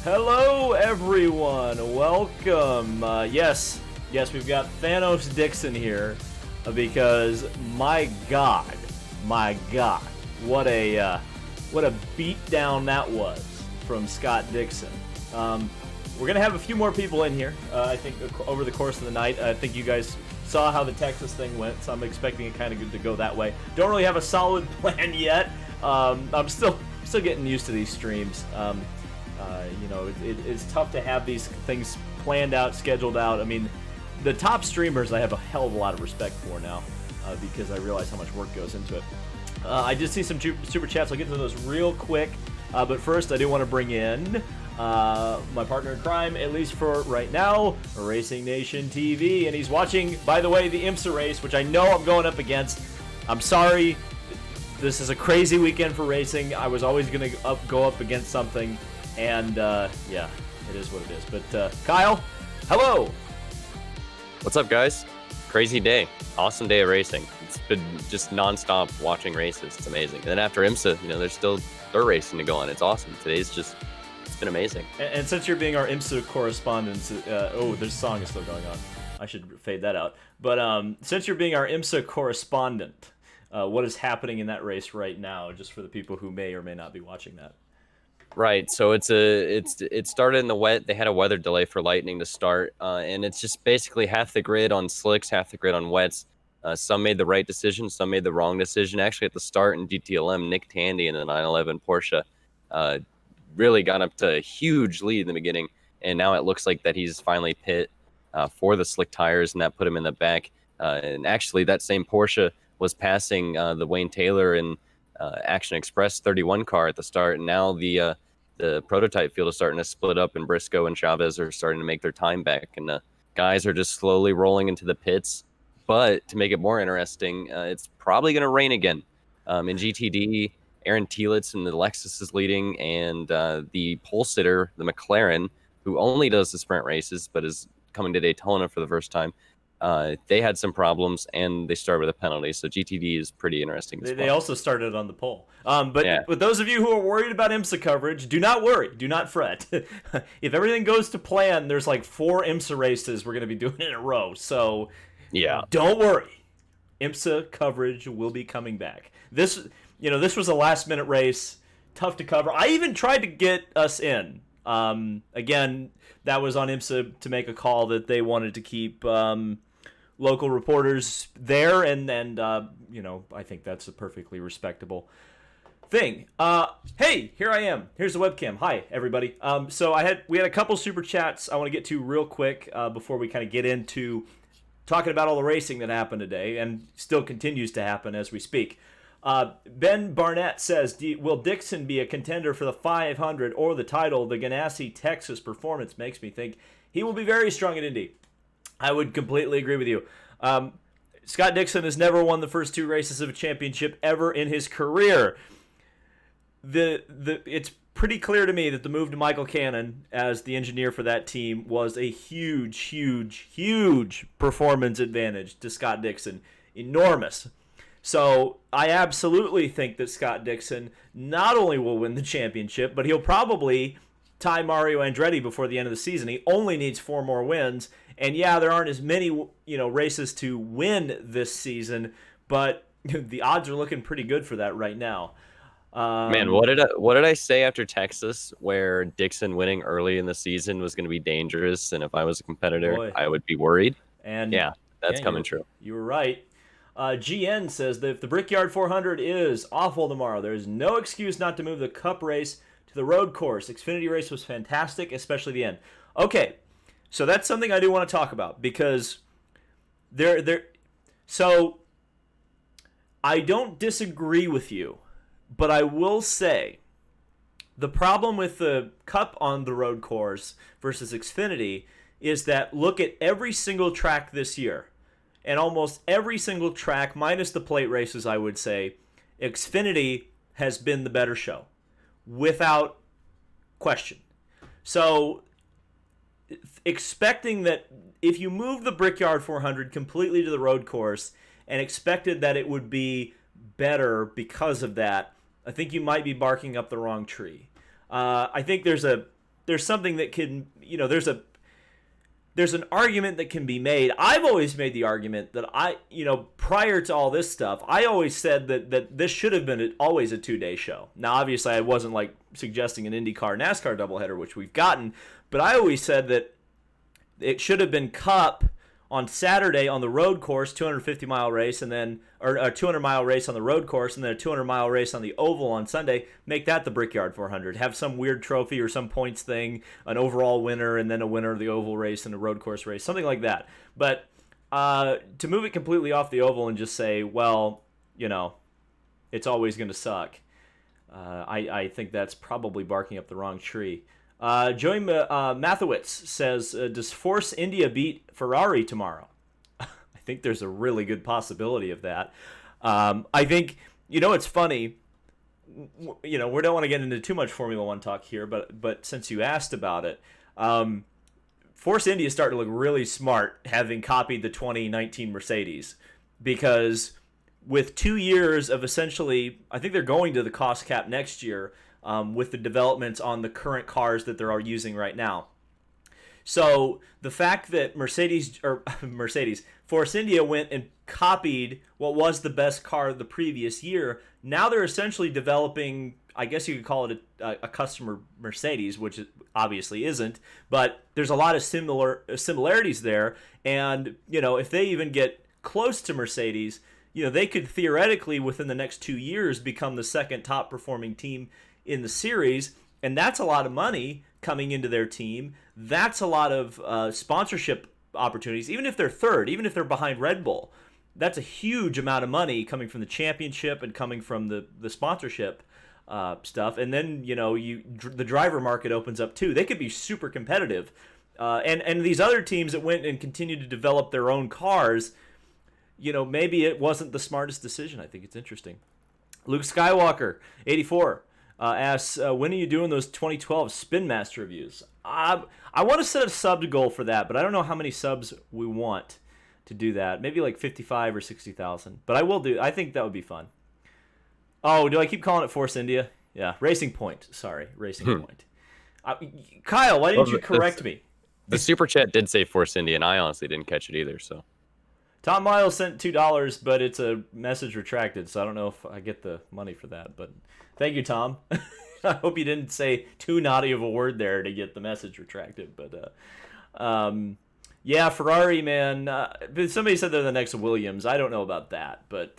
Hello, everyone. Welcome. Yes, we've got Thanos Dixon here because my God, what a beatdown that was from Scott Dixon. We're gonna have a few more people in here. I think over the course of the night. I think you guys saw how the Texas thing went, so I'm expecting it kind of good to go that way. Don't really have a solid plan yet. I'm still getting used to these streams. It's tough to have these things planned out, scheduled out. I mean, the top streamers I have a hell of a lot of respect for now because I realize how much work goes into it. I did see some super chats. I'll get to those real quick. But first, I do want to bring in my partner in crime, at least for right now, Racing Nation TV. And he's watching, by the way, the IMSA race, which I know I'm going up against. I'm sorry. This is a crazy weekend for racing. I was always going to go up against something. And, yeah, it is what it is. But, Kyle, hello. What's up, guys? Crazy day. Awesome day of racing. It's been just nonstop watching races. It's amazing. And then after IMSA, there's still dirt racing to go on. It's awesome. It's been amazing. And since you're being our IMSA correspondent, this song is still going on. I should fade that out. But since you're being our IMSA correspondent, what is happening in that race right now, just for the people who may or may not be watching that? Right. So it started in the wet. They had a weather delay for lightning to start, and it's just basically half the grid on slicks, half the grid on wets. Some made the right decision, some made the wrong decision. Actually, at the start in GTLM, Nick Tandy in the 911 Porsche really got up to a huge lead in the beginning, and now it looks like that he's finally pit for the slick tires, and that put him in the back. And actually, that same Porsche was passing the Wayne Taylor and Action Express 31 car at the start, and now the prototype field is starting to split up, and Briscoe and Chavez are starting to make their time back, and the guys are just slowly rolling into the pits. But to make it more interesting, it's probably going to rain again. In GTD, Aaron Telitz and the Lexus is leading, and the pole sitter, the McLaren, who only does the sprint races but is coming to Daytona for the first time, they had some problems, and they started with a penalty. So GTD is pretty interesting. They also started on the pole. But those of you who are worried about IMSA coverage, do not worry. Do not fret. If everything goes to plan, there's like 4 IMSA races we're going to be doing in a row. So yeah, don't worry. IMSA coverage will be coming back. This was a last-minute race. Tough to cover. I even tried to get us in. Again, that was on IMSA to make a call that they wanted to keep local reporters there, and I think that's a perfectly respectable thing. Hey, here I am. Here's the webcam. Hi, everybody. So we had a couple super chats I want to get to real quick before we kind of get into talking about all the racing that happened today and still continues to happen as we speak. Ben Barnett says, will Dixon be a contender for the 500 or the title? The Ganassi, Texas performance makes me think he will be very strong at Indy. I would completely agree with you. Scott Dixon has never won the first 2 races of a championship ever in his career. It's pretty clear to me that the move to Michael Cannon as the engineer for that team was a huge performance advantage to Scott Dixon. Enormous. So I absolutely think that Scott Dixon not only will win the championship, but he'll probably tie Mario Andretti before the end of the season. He only needs 4 more wins. And yeah, there aren't as many races to win this season, but the odds are looking pretty good for that right now. Man, what did I say after Texas, where Dixon winning early in the season was going to be dangerous, and if I was a competitor, I would be worried. And yeah, that's coming true. You were right. GN says that if the Brickyard 400 is awful tomorrow, there is no excuse not to move the Cup race to the road course. Xfinity race was fantastic, especially the end. Okay, so that's something I do want to talk about because so I don't disagree with you, but I will say the problem with the Cup on the road course versus Xfinity is that look at every single track this year. And almost every single track, minus the plate races, I would say, Xfinity has been the better show, without question. So, expecting that if you move the Brickyard 400 completely to the road course and expected that it would be better because of that, I think you might be barking up the wrong tree. I think there's a there's something that can, there's an argument that can be made. I've always made the argument that prior to all this stuff, I always said that this should have been always a 2-day show. Now, obviously, I wasn't like suggesting an IndyCar NASCAR doubleheader, which we've gotten, but I always said that it should have been Cup on Saturday on the road course, 250-mile race, and then or a 200-mile race on the road course, and then a 200-mile race on the oval on Sunday. Make that the Brickyard 400. Have some weird trophy or some points thing, an overall winner, and then a winner of the oval race and a road course race, something like that. But to move it completely off the oval and just say, well, it's always going to suck, I think that's probably barking up the wrong tree. Joey Mathewitz says, does Force India beat Ferrari tomorrow? I think there's a really good possibility of that. I think, it's funny, we don't want to get into too much Formula One talk here, but since you asked about it, Force India is starting to look really smart having copied the 2019 Mercedes, because with 2 years of essentially, I think they're going to the cost cap next year, with the developments on the current cars that they're all using right now. So the fact that Force India went and copied what was the best car the previous year, now they're essentially developing, I guess you could call it a customer Mercedes, which it obviously isn't, but there's a lot of similarities there. And, if they even get close to Mercedes, they could theoretically within the next 2 years become the second top performing team in the series, and that's a lot of money coming into their team. That's a lot of sponsorship opportunities, even if they're third, even if they're behind Red Bull. That's a huge amount of money coming from the championship and coming from the sponsorship stuff. And then, the driver market opens up too. They could be super competitive. And these other teams that went and continued to develop their own cars, maybe it wasn't the smartest decision. I think it's interesting. Luke Skywalker, 84. Asks, when are you doing those 2012 Spin Master reviews? I want to set a sub goal for that, but I don't know how many subs we want to do that. Maybe like 55 or 60,000. But I will do. I think that would be fun. Oh, do I keep calling it Force India? Yeah, Racing Point. Sorry, Racing Point. Kyle, why didn't you correct me? The super chat did say Force India, and I honestly didn't catch it either. So Tom Miles sent $2, but it's a message retracted, so I don't know if I get the money for that. But thank you, Tom. I hope you didn't say too naughty of a word there to get the message retracted. But yeah, Ferrari, man. Somebody said they're the next Williams. I don't know about that, but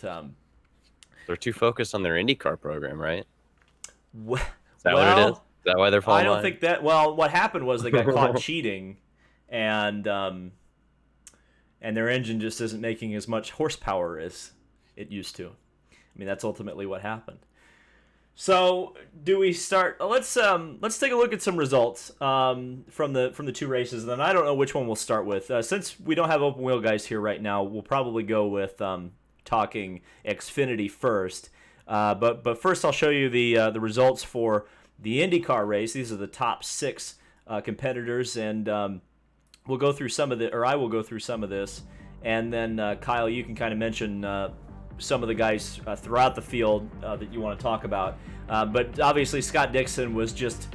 they're too focused on their IndyCar program, right? Is that what it is? Is that why they're falling? I don't think that. Well, what happened was they got caught cheating, and their engine just isn't making as much horsepower as it used to. I mean, that's ultimately what happened. So, do we start? Let's take a look at some results from the two races. And then I don't know which one we'll start with. Since we don't have open wheel guys here right now, we'll probably go with talking Xfinity first. But first, I'll show you the results for the IndyCar race. These are the top 6 competitors, and we'll go through some of the, or I will go through some of this, and then Kyle, you can kind of mention some of the guys throughout the field that you want to talk about. But obviously, Scott Dixon was just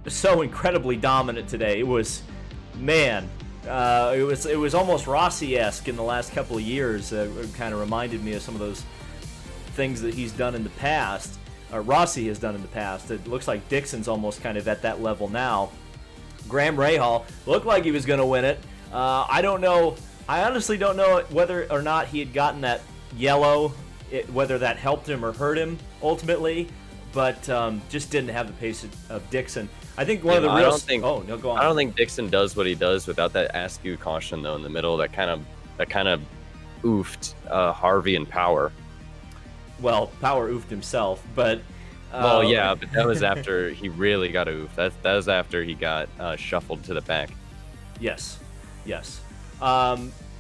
so incredibly dominant today. It was, man, it was almost Rossi-esque in the last couple of years. It kind of reminded me of some of those things that he's done in the past, or Rossi has done in the past. It looks like Dixon's almost kind of at that level now. Graham Rahal looked like he was going to win it. I don't know. I honestly don't know whether or not he had gotten that yellow, whether that helped him or hurt him ultimately, but just didn't have the pace of Dixon. I think one of the real. Oh no, go on. I don't think Dixon does what he does without that askew caution though in the middle. That kind of oofed Harvey and Power. Well, Power oofed himself, but. Well, yeah, but that was after he really got oofed. That was after he got shuffled to the back. Yes.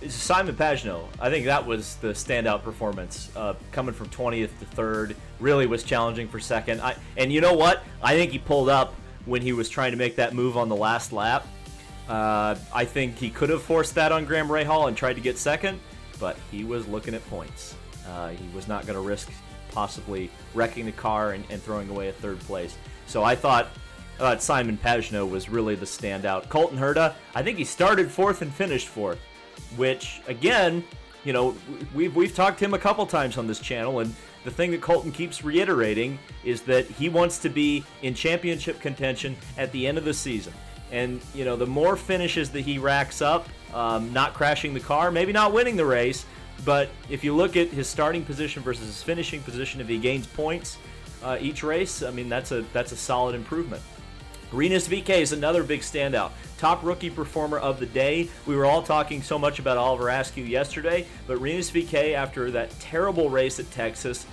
Simon Pagenaud, I think that was the standout performance. Coming from 20th to 3rd, really was challenging for 2nd. And you know what? I think he pulled up when he was trying to make that move on the last lap. I think he could have forced that on Graham Rahal and tried to get 2nd, but he was looking at points. He was not going to risk possibly wrecking the car and throwing away a 3rd place. So I thought Simon Pagenaud was really the standout. Colton Herta, I think he started fourth and finished fourth, which, again, we've talked to him a couple times on this channel, and the thing that Colton keeps reiterating is that he wants to be in championship contention at the end of the season. And, the more finishes that he racks up, not crashing the car, maybe not winning the race, but if you look at his starting position versus his finishing position, if he gains points each race, I mean, that's a solid improvement. Rinus VeeKay is another big standout. Top rookie performer of the day. We were all talking so much about Oliver Askew yesterday, but Rinus VeeKay, after that terrible race at Texas,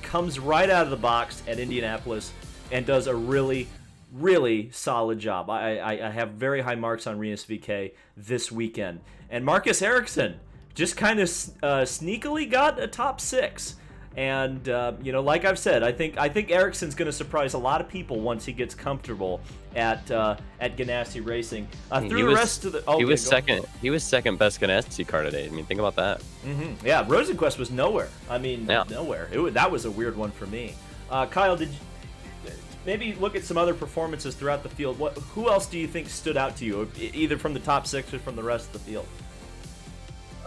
comes right out of the box at Indianapolis and does a really, really solid job. I have very high marks on Rinus VeeKay this weekend. And Marcus Ericsson just kind of sneakily got a top 6. And, like I've said, I think Ericsson's going to surprise a lot of people once he gets comfortable at Ganassi Racing. He was second best Ganassi car today. I mean, think about that. Mm-hmm. Yeah, Rosenquist was nowhere. I mean, nowhere. That was a weird one for me. Kyle, did you maybe look at some other performances throughout the field? Who else do you think stood out to you, either from the top 6 or from the rest of the field?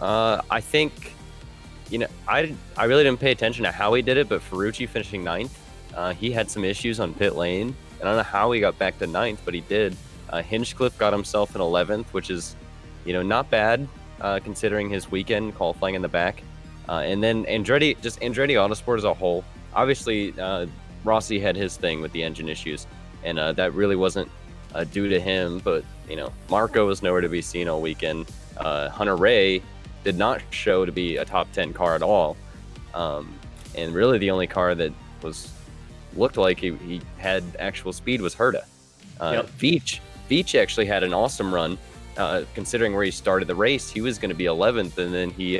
I think... I really didn't pay attention to how he did it, but Ferrucci finishing 9th, he had some issues on pit lane. I don't know how he got back to 9th, but he did. Hinchcliffe got himself in 11th, which is, not bad considering his weekend qualifying in the back. And then Andretti Autosport as a whole. Obviously, Rossi had his thing with the engine issues, and that really wasn't due to him. But Marco was nowhere to be seen all weekend. Hunter Ray did not show to be a top 10 car at all, and really the only car that looked like he had actual speed was Herta. Veach actually had an awesome run, considering where he started the race. He was going to be 11th, and then he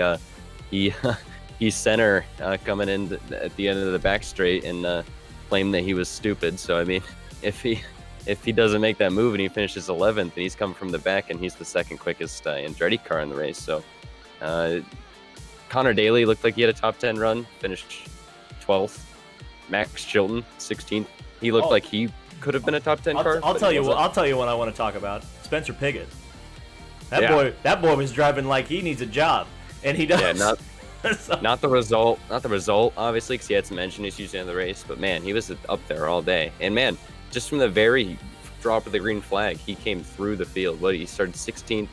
center coming in at the end of the back straight and claimed that he was stupid. So I mean, if he doesn't make that move and he finishes 11th, and he's coming from the back, and he's the second quickest Andretti car in the race. So Connor Daly looked like he had a top 10 run, finished 12th. Max Chilton, 16th. He looked like he could have been a top 10 car. I'll tell you what I want to talk about. Spencer Pigot. That boy was driving like he needs a job, and he does. Yeah, not the result, obviously, because he had some engine issues in the race. But man, he was up there all day. And man, just from the very drop of the green flag, he came through the field. He started 16th.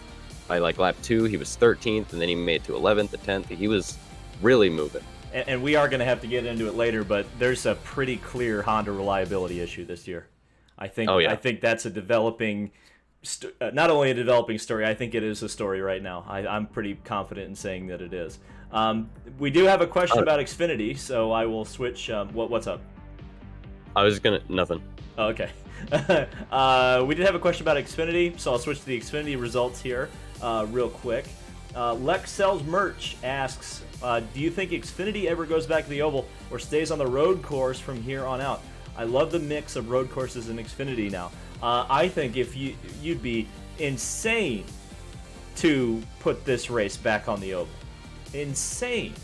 By lap 2, he was 13th, and then he made it to 11th, to 10th. He was really moving. And we are going to have to get into it later, but there's a pretty clear Honda reliability issue this year. I think that's a developing, not only a developing story. I think it is a story right now. I'm pretty confident in saying that it is. We do have a question about Xfinity, so I will switch. What's up? I was nothing. Oh, okay. We did have a question about Xfinity, so I'll switch to the Xfinity results here real quick. Lex Sells Merch asks, do you think Xfinity ever goes back to the oval or stays on the road course from here on out? I love the mix of road courses in Xfinity now. I think if you'd be insane to put this race back on the oval. Insane.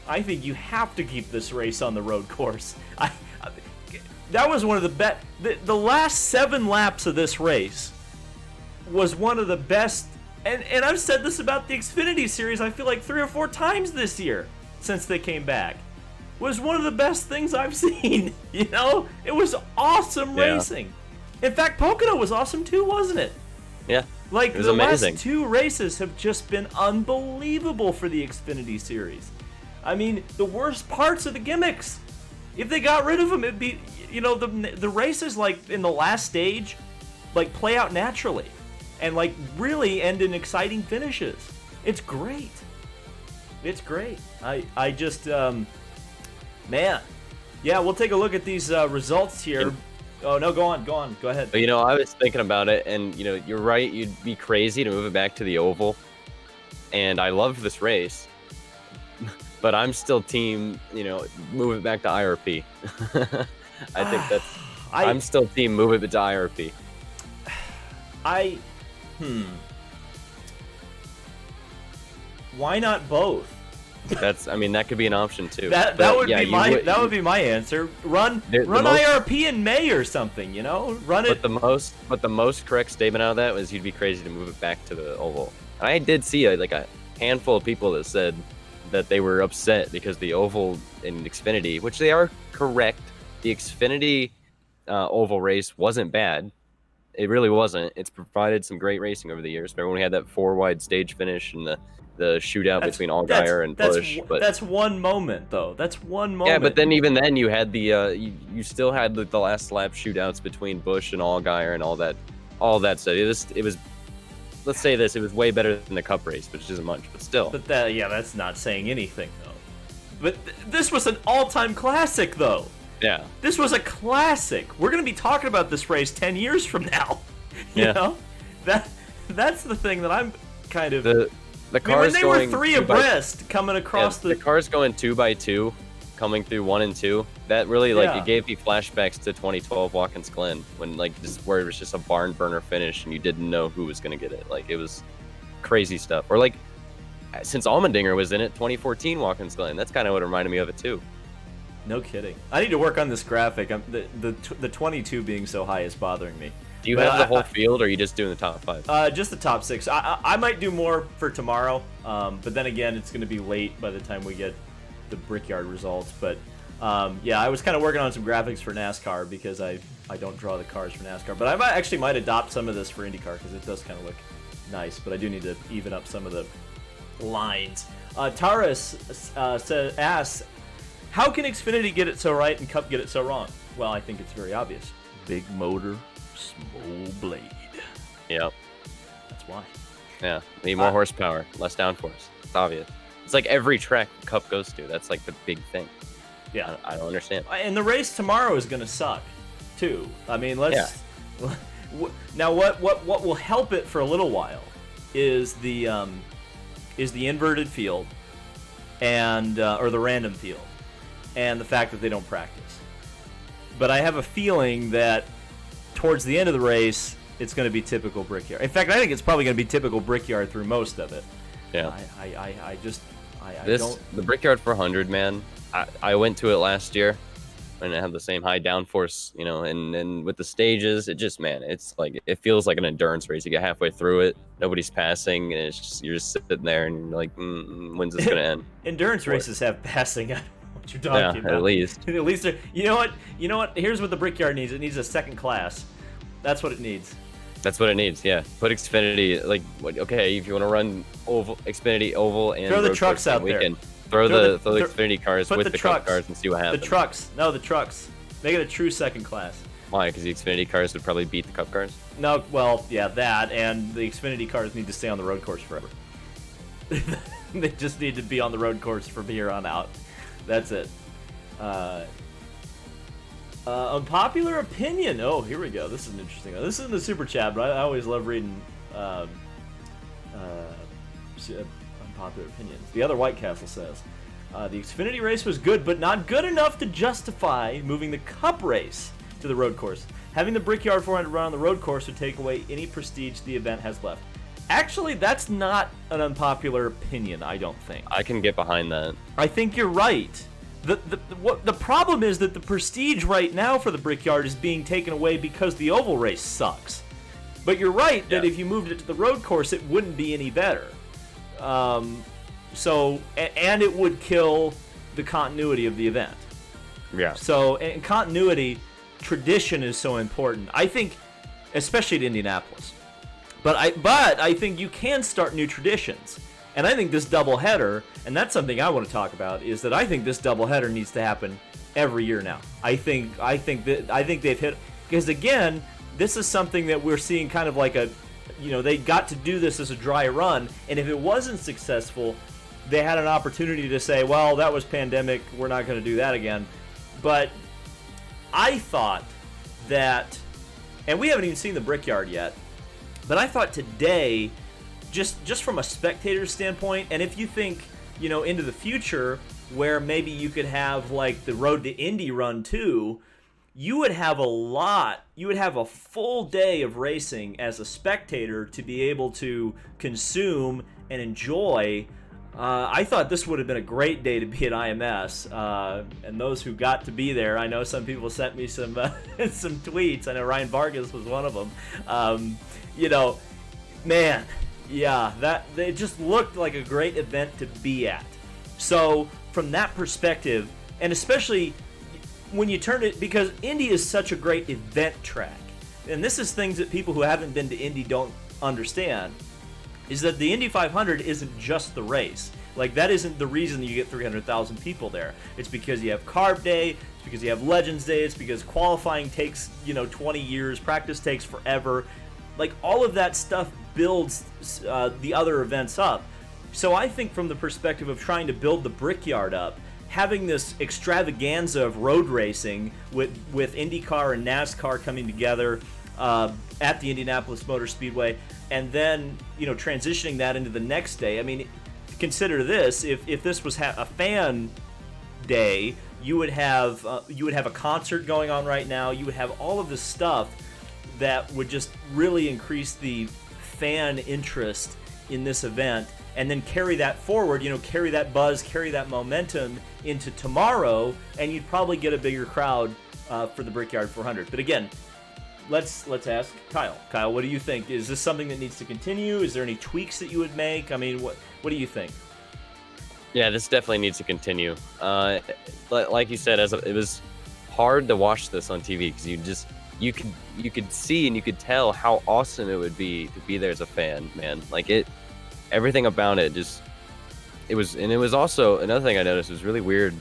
I think you have to keep this race on the road course. That was one of the best. The last 7 laps of this race was one of the best. And I've said this about the Xfinity series, I feel like 3 or 4 times this year since they came back. Was one of the best things I've seen. It was awesome racing. In fact, Pocono was awesome too, wasn't it? Yeah. Like, it was the amazing. last 2 races have just been unbelievable for the Xfinity series. I mean, the worst parts of the gimmicks. If they got rid of them, it'd be, the races, like, in the last stage, like, play out naturally. And, like, really end in exciting finishes. It's great. It's great. I just, man. Yeah, we'll take a look at these results here. Oh, no, go on. Go ahead. But, I was thinking about it, and, you're right. You'd be crazy to move it back to the oval. And I love this race. But I'm still team, move it back to IRP. I think I'm still team move it to IRP. Why not both? I mean, that could be an option too. That But, would yeah, be my answer. Run the most, IRP in May or something, you know? Run it. but the most correct statement out of that was you'd be crazy to move it back to the oval. And I did see a handful of people that said that they were upset because the oval in Xfinity, which they are correct, the Xfinity oval race wasn't bad. It really wasn't. It's provided some great racing over the years. Remember when we had that 4-wide stage finish and the shootout between Allgaier and Busch? But that's one moment, though. That's one moment. yeah, but then even then you had the you still had the last lap shootouts between Busch and Allgaier and all that stuff. It was let's say this, it was way better than the Cup race, which isn't much, but still. But that's not saying anything, though. But this was an all-time classic, though. Yeah. This was a classic. We're going to be talking about this race 10 years from now. You know? That's the thing that I'm kind of... The cars when they going were 3 abreast coming across the cars going 2 by 2, coming through 1 and 2, that really it gave me flashbacks to 2012 Watkins Glen when where it was just a barn burner finish and you didn't know who was going to get it. Like, it was crazy stuff. Or since Allmendinger was in it, 2014 Watkins Glen, that's kind of what reminded me of it too. No kidding. I need to work on this graphic. The 22 being so high is bothering me. Do you have the whole field, or are you just doing the top 5? Just the top 6. I might do more for tomorrow, but then again, it's going to be late by the time we get the Brickyard results. But I was kind of working on some graphics for NASCAR because I don't draw the cars for NASCAR. But I might adopt some of this for IndyCar because it does kind of look nice. But I do need to even up some of the lines. Taurus asks, how can Xfinity get it so right and Cup get it so wrong? Well, I think it's very obvious. Big motor, small blade. Yep. That's why. Yeah. Need more horsepower, less downforce. It's obvious. It's like every track Cup goes to. That's like the big thing. Yeah. I don't understand. And the race tomorrow is going to suck, too. I mean, now what will help it for a little while is the inverted field and or the random field. And the fact that they don't practice. But I have a feeling that towards the end of the race, it's going to be typical Brickyard. In fact, I think it's probably going to be typical Brickyard through most of it. Yeah. I don't... The Brickyard 400, man, I went to it last year, and it had the same high downforce, and with the stages, it's like, it feels like an endurance race. You get halfway through it, nobody's passing, and you're just sitting there, and you're like, when's this going to end? Endurance races have passing. What you're talking about. At least. At least you know what? Here's what the Brickyard needs. It needs a second class. That's what it needs. That's what it needs. Yeah. Put Xfinity if you want to run Xfinity oval and throw the trucks out there. Throw the Xfinity cars with the Cup cars and see what happens. The trucks. No, the trucks. Make it a true second class. Why? Because the Xfinity cars would probably beat the Cup cars. No, well, yeah, that and the Xfinity cars need to stay on the road course forever. They just need to be on the road course from here on out. That's it. Unpopular opinion. Oh, here we go. This is an interesting one. This is in the super chat, but I always love reading unpopular opinions. The other White Castle says, the Xfinity race was good, but not good enough to justify moving the Cup race to the road course. Having the Brickyard 400 run on the road course would take away any prestige the event has left. Actually, that's not an unpopular opinion, I don't think. I can get behind that. I think you're right. The problem is that the prestige right now for the Brickyard is being taken away because the oval race sucks. But you're right that if you moved it to the road course, it wouldn't be any better. And it would kill the continuity of the event. Yeah. So, and continuity, tradition is so important. I think, especially at Indianapolis. But I think you can start new traditions. And I think this doubleheader, and that's something I want to talk about, is that I think this doubleheader needs to happen every year now. I think they've hit, because again, this is something that we're seeing kind of like they got to do this as a dry run, and if it wasn't successful, they had an opportunity to say, well, that was pandemic, we're not going to do that again. But I thought that, and we haven't even seen the Brickyard yet, but I thought today, just from a spectator standpoint, and if you think, into the future where maybe you could have like the Road to Indy run too, you would have a full day of racing as a spectator to be able to consume and enjoy I thought this would have been a great day to be at IMS, and those who got to be there, I know some people sent me some some tweets. I know Ryan Vargas was one of them. You know, man, yeah, that it just looked like a great event to be at. So from that perspective, and especially when you turn it, because Indy is such a great event track, and this is things that people who haven't been to Indy don't understand, is that the Indy 500 isn't just the race. Like, that isn't the reason you get 300,000 people there. It's because you have Carb Day, it's because you have Legends Day, it's because qualifying takes, 20 years, practice takes forever. Like, all of that stuff builds the other events up. So I think from the perspective of trying to build the Brickyard up, having this extravaganza of road racing with IndyCar and NASCAR coming together at the Indianapolis Motor Speedway, and then transitioning that into the next day. I mean, consider this: if this was a fan day, you would have a concert going on right now. You would have all of this stuff that would just really increase the fan interest in this event, and then carry that forward. Carry that buzz, carry that momentum into tomorrow, and you'd probably get a bigger crowd for the Brickyard 400. But again, let's ask Kyle. Kyle, what do you think? Is this something that needs to continue? Is there any tweaks that you would make? I mean, what do you think? Yeah, this definitely needs to continue. Like you said, it was hard to watch this on TV because you could see and you could tell how awesome it would be to be there as a fan, man. Like everything about it it was also another thing I noticed was really weird,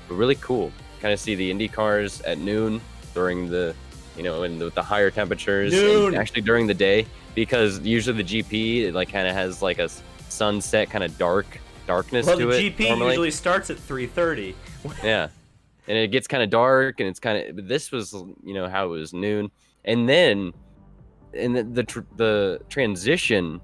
but really cool. Kind of see the Indy cars at noon during the and with the higher temperatures, and actually during the day, because usually the GP it kind of has like a sunset kind of darkness to it. Well, the GP normally usually starts at 3:30. Yeah, and it gets kind of dark, and it's but this was how it was noon, and then the transition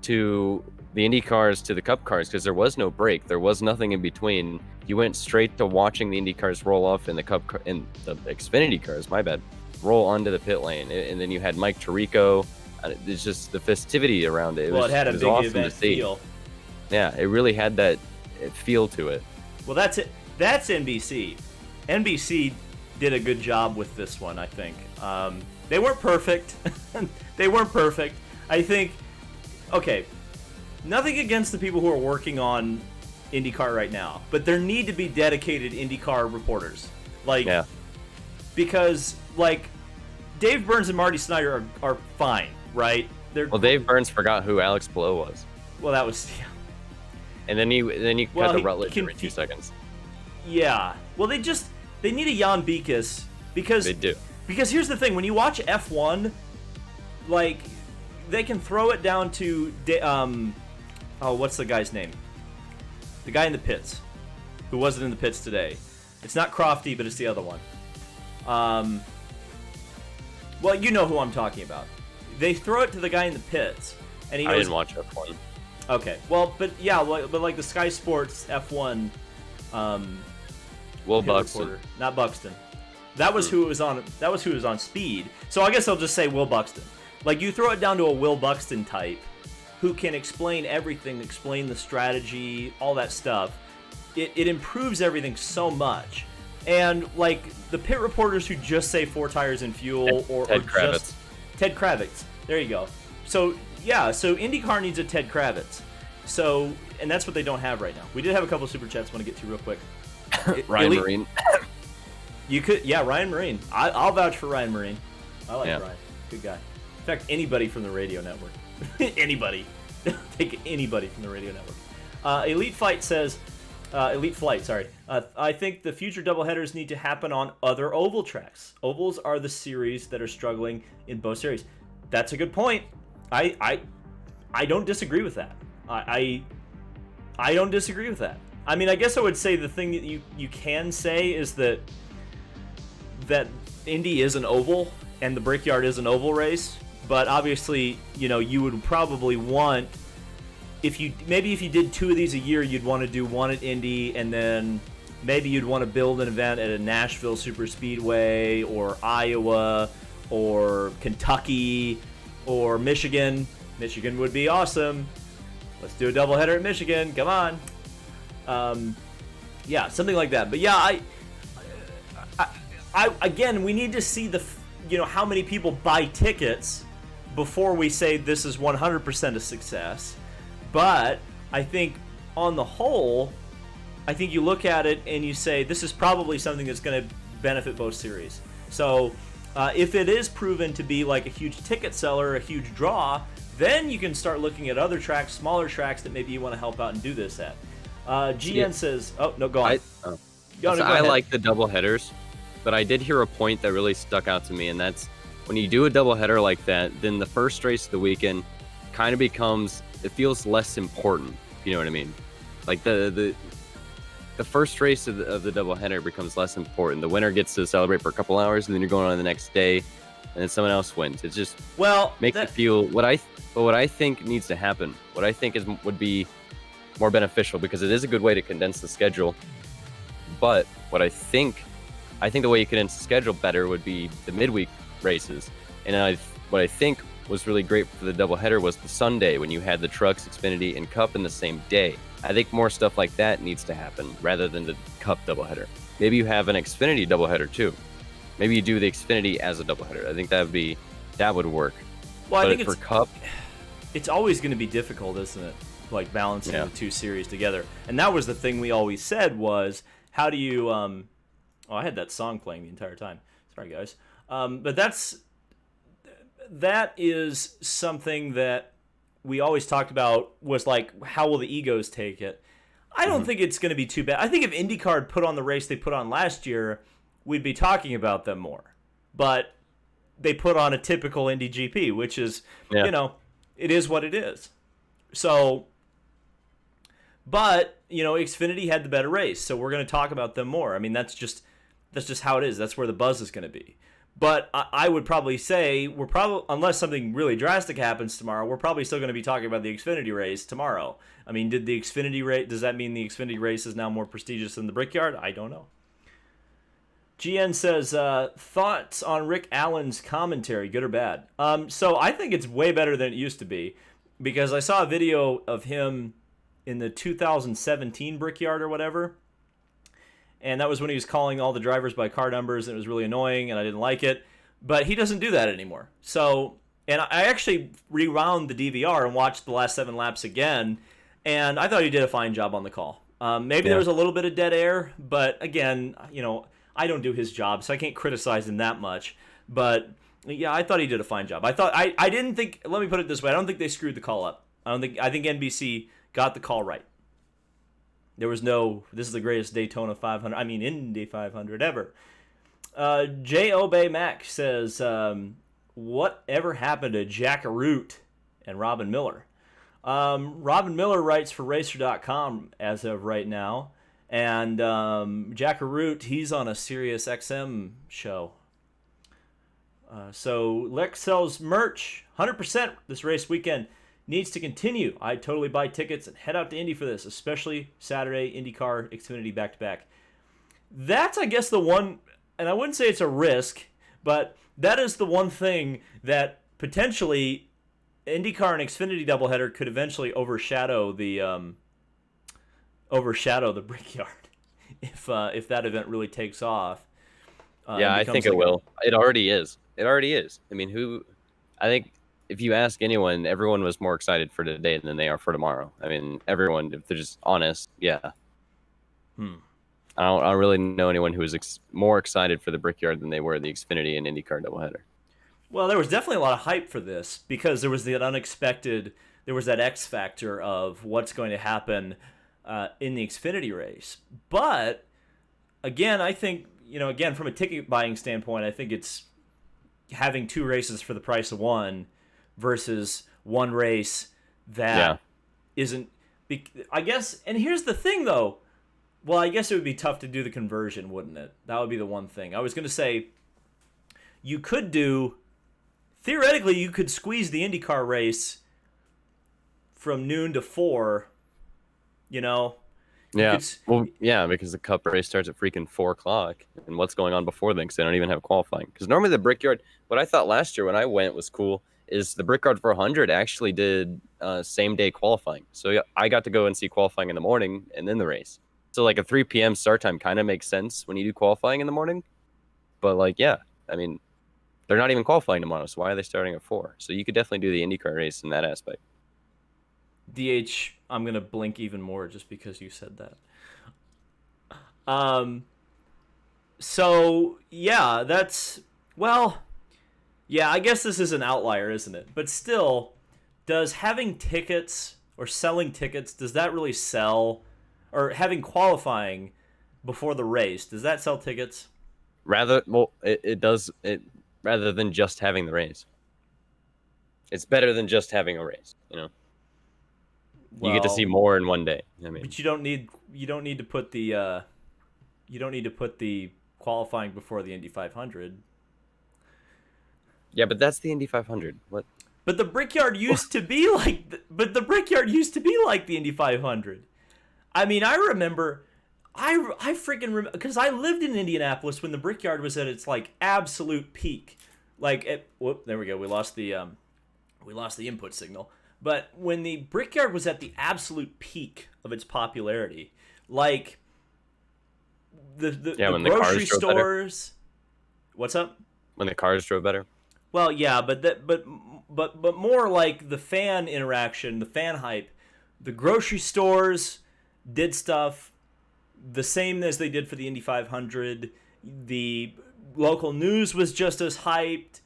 to the Indy cars to the Cup cars, because there was no break, there was nothing in between. You went straight to watching the Indy cars roll off in the the Xfinity cars. My bad. Roll onto the pit lane, and then you had Mike Tirico. It's just the festivity around it. It had a big awesome event to see. feel. Yeah, it really had that feel to it. Well, that's it. That's NBC. NBC did a good job with this one, I think. They weren't perfect. They weren't perfect. I think. Okay, nothing against the people who are working on IndyCar right now, but there need to be dedicated IndyCar reporters. Because Dave Burns and Marty Snyder are fine, right? Well, Dave Burns forgot who Alex Palou was. Well, that was And then you cut the Rutledge every 2 seconds. Yeah. Well, they need a Jan Beekes because they do. Because here's the thing: when you watch F1, they can throw it down to what's the guy's name? The guy in the pits, who wasn't in the pits today. It's not Crofty, but it's the other one. Well, you know who I'm talking about. They throw it to the guy in the pits, and he knows. I didn't watch F1. Okay, well, but like the Sky Sports F1. Will Buxton, reporter, not Buxton. That was who it was on. That was who was on Speed. So I guess I'll just say Will Buxton. You throw it down to a Will Buxton type, who can explain everything, explain the strategy, all that stuff. It improves everything so much. And the pit reporters who just say 4 tires and fuel, or Kravitz. Ted Kravitz. There you go. So yeah, so IndyCar needs a Ted Kravitz. So, and that's what they don't have right now. We did have a couple of super chats I want to get to real quick. Ryan Marine. You could, Ryan Marine. I'll vouch for Ryan Marine. I like Ryan. Good guy. In fact, anybody from the radio network. Anybody. Take anybody from the radio network. Elite Flight, sorry. I think the future doubleheaders need to happen on other oval tracks. Ovals are the series that are struggling in both series. That's a good point. I don't disagree with that. I don't disagree with that. I mean, I guess I would say the thing that you can say is that Indy is an oval and the Brickyard is an oval race, but obviously, you would probably want, if you did 2 of these a year, you'd want to do one at Indy, and then maybe you'd want to build an event at a Nashville Super Speedway or Iowa or Kentucky or Michigan. Michigan would be awesome. let's do a doubleheader at Michigan. Come on. Yeah, something like that. But yeah, I again, we need to see how many people buy tickets before we say this is 100% a success. But I think on the whole, I think you look at it and you say this is probably something that's going to benefit both series. So if it is proven to be like a huge ticket seller, a huge draw, then you can start looking at other tracks, smaller tracks that maybe you want to help out and do this at. GN says, oh, no, go on. I like the double headers, but I did hear a point that really stuck out to me, and that's when you do a double header like that, then the first race of the weekend kind of it feels less important, if you know what I mean. Like the first race of the double header becomes less important. The winner gets to celebrate for a couple hours, and then you're going on the next day, and then someone else wins. It just makes it feel what I think needs to happen. What I think would be more beneficial, because it is a good way to condense the schedule. But what I think the way you condense the schedule better would be the midweek races. And what I think was really great for the doubleheader was the Sunday when you had the Trucks, Xfinity, and Cup in the same day. I think more stuff like that needs to happen rather than the Cup doubleheader. Maybe you have an Xfinity doubleheader too. Maybe you do the Xfinity as a doubleheader. I think that would work. Well, but I think for Cup, it's always going to be difficult, isn't it? Like balancing the two series together. And that was the thing we always said was, how do you I had that song playing the entire time. Sorry, guys. But that is something that we always talked about, was like, how will the egos take it? I don't think it's going to be too bad. I think if IndyCar had put on the race they put on last year, we'd be talking about them more. But they put on a typical Indy GP, which is, it is what it is. So, but, Xfinity had the better race, so we're going to talk about them more. I mean, that's just how it is. That's where the buzz is going to be. But I would probably say unless something really drastic happens tomorrow, we're probably still going to be talking about the Xfinity race tomorrow. I mean, does that mean the Xfinity race is now more prestigious than the Brickyard? I don't know. GN says, thoughts on Rick Allen's commentary, good or bad? So I think it's way better than it used to be, because I saw a video of him in the 2017 Brickyard or whatever. And that was when he was calling all the drivers by car numbers, and it was really annoying, and I didn't like it. But he doesn't do that anymore. So, and I actually rewound the DVR and watched the last 7 laps again, and I thought he did a fine job on the call. Maybe there was a little bit of dead air, but again, I don't do his job, so I can't criticize him that much. But yeah, I thought he did a fine job. I didn't think. Let me put it this way: I don't think they screwed the call up. I think NBC got the call right. There was no, this is the greatest Daytona 500, Indy 500 ever. J. Obey Mac says, whatever happened to Jack Root and Robin Miller? Robin Miller writes for Racer.com as of right now. And Jack Root, he's on a Sirius XM show. So Lex sells merch, 100% this race weekend. Needs to continue. I'd totally buy tickets and head out to Indy for this, especially Saturday, IndyCar, Xfinity back-to-back. That's, I guess, the one, and I wouldn't say it's a risk, but that is the one thing that potentially IndyCar and Xfinity doubleheader could eventually overshadow the Brickyard if that event really takes off. I think it will. It already is. I mean, I think if you ask anyone, everyone was more excited for today than they are for tomorrow. I mean, everyone, if they're just honest, yeah. I don't really know anyone who was more excited for the Brickyard than they were the Xfinity and IndyCar doubleheader. Well, there was definitely a lot of hype for this because there was that unexpected, there was that X factor of what's going to happen in the Xfinity race. But again, I think, from a ticket buying standpoint, I think it's having 2 races for the price of one versus one race that isn't, I guess. And here's the thing, though. Well, I guess it would be tough to do the conversion, wouldn't it? That would be the one thing. I was going to say, theoretically, you could squeeze the IndyCar race from noon to 4, Yeah. Because the Cup race starts at freaking 4 o'clock. And what's going on before then? Because they don't even have qualifying. Because normally the Brickyard, what I thought last year when I went was cool, is the Brickyard 400 actually did same day qualifying. So yeah, I got to go and see qualifying in the morning and then the race. So like a 3 p.m. start time kind of makes sense when you do qualifying in the morning. But like, yeah, I mean, they're not even qualifying tomorrow. So why are they starting at 4? So you could definitely do the IndyCar race in that aspect. DH, I'm gonna blink even more just because you said that. Um. So yeah, yeah. I guess this is an outlier, isn't it? But still, does having tickets or selling tickets, does that really sell, or having qualifying before the race, does that sell tickets? It does it rather than just having the race. It's better than just having a race. You get to see Well, more in one day. I mean, but you don't need to put the qualifying before the Indy 500. yeah, but that's the Indy 500. What? But the Brickyard used to be but the Brickyard used to be like the Indy 500. I mean, I remember, I freaking remember because I lived in Indianapolis when the Brickyard was at its like absolute peak. Whoop, there we go. We lost the input signal. But when the Brickyard was at the absolute peak of its popularity, like the When the grocery cars drove better. stores. What's up? When the cars drove better. Well, yeah, but more like the fan interaction, the fan hype. The grocery stores did stuff the same as they did for the Indy 500. The local news was just as hyped.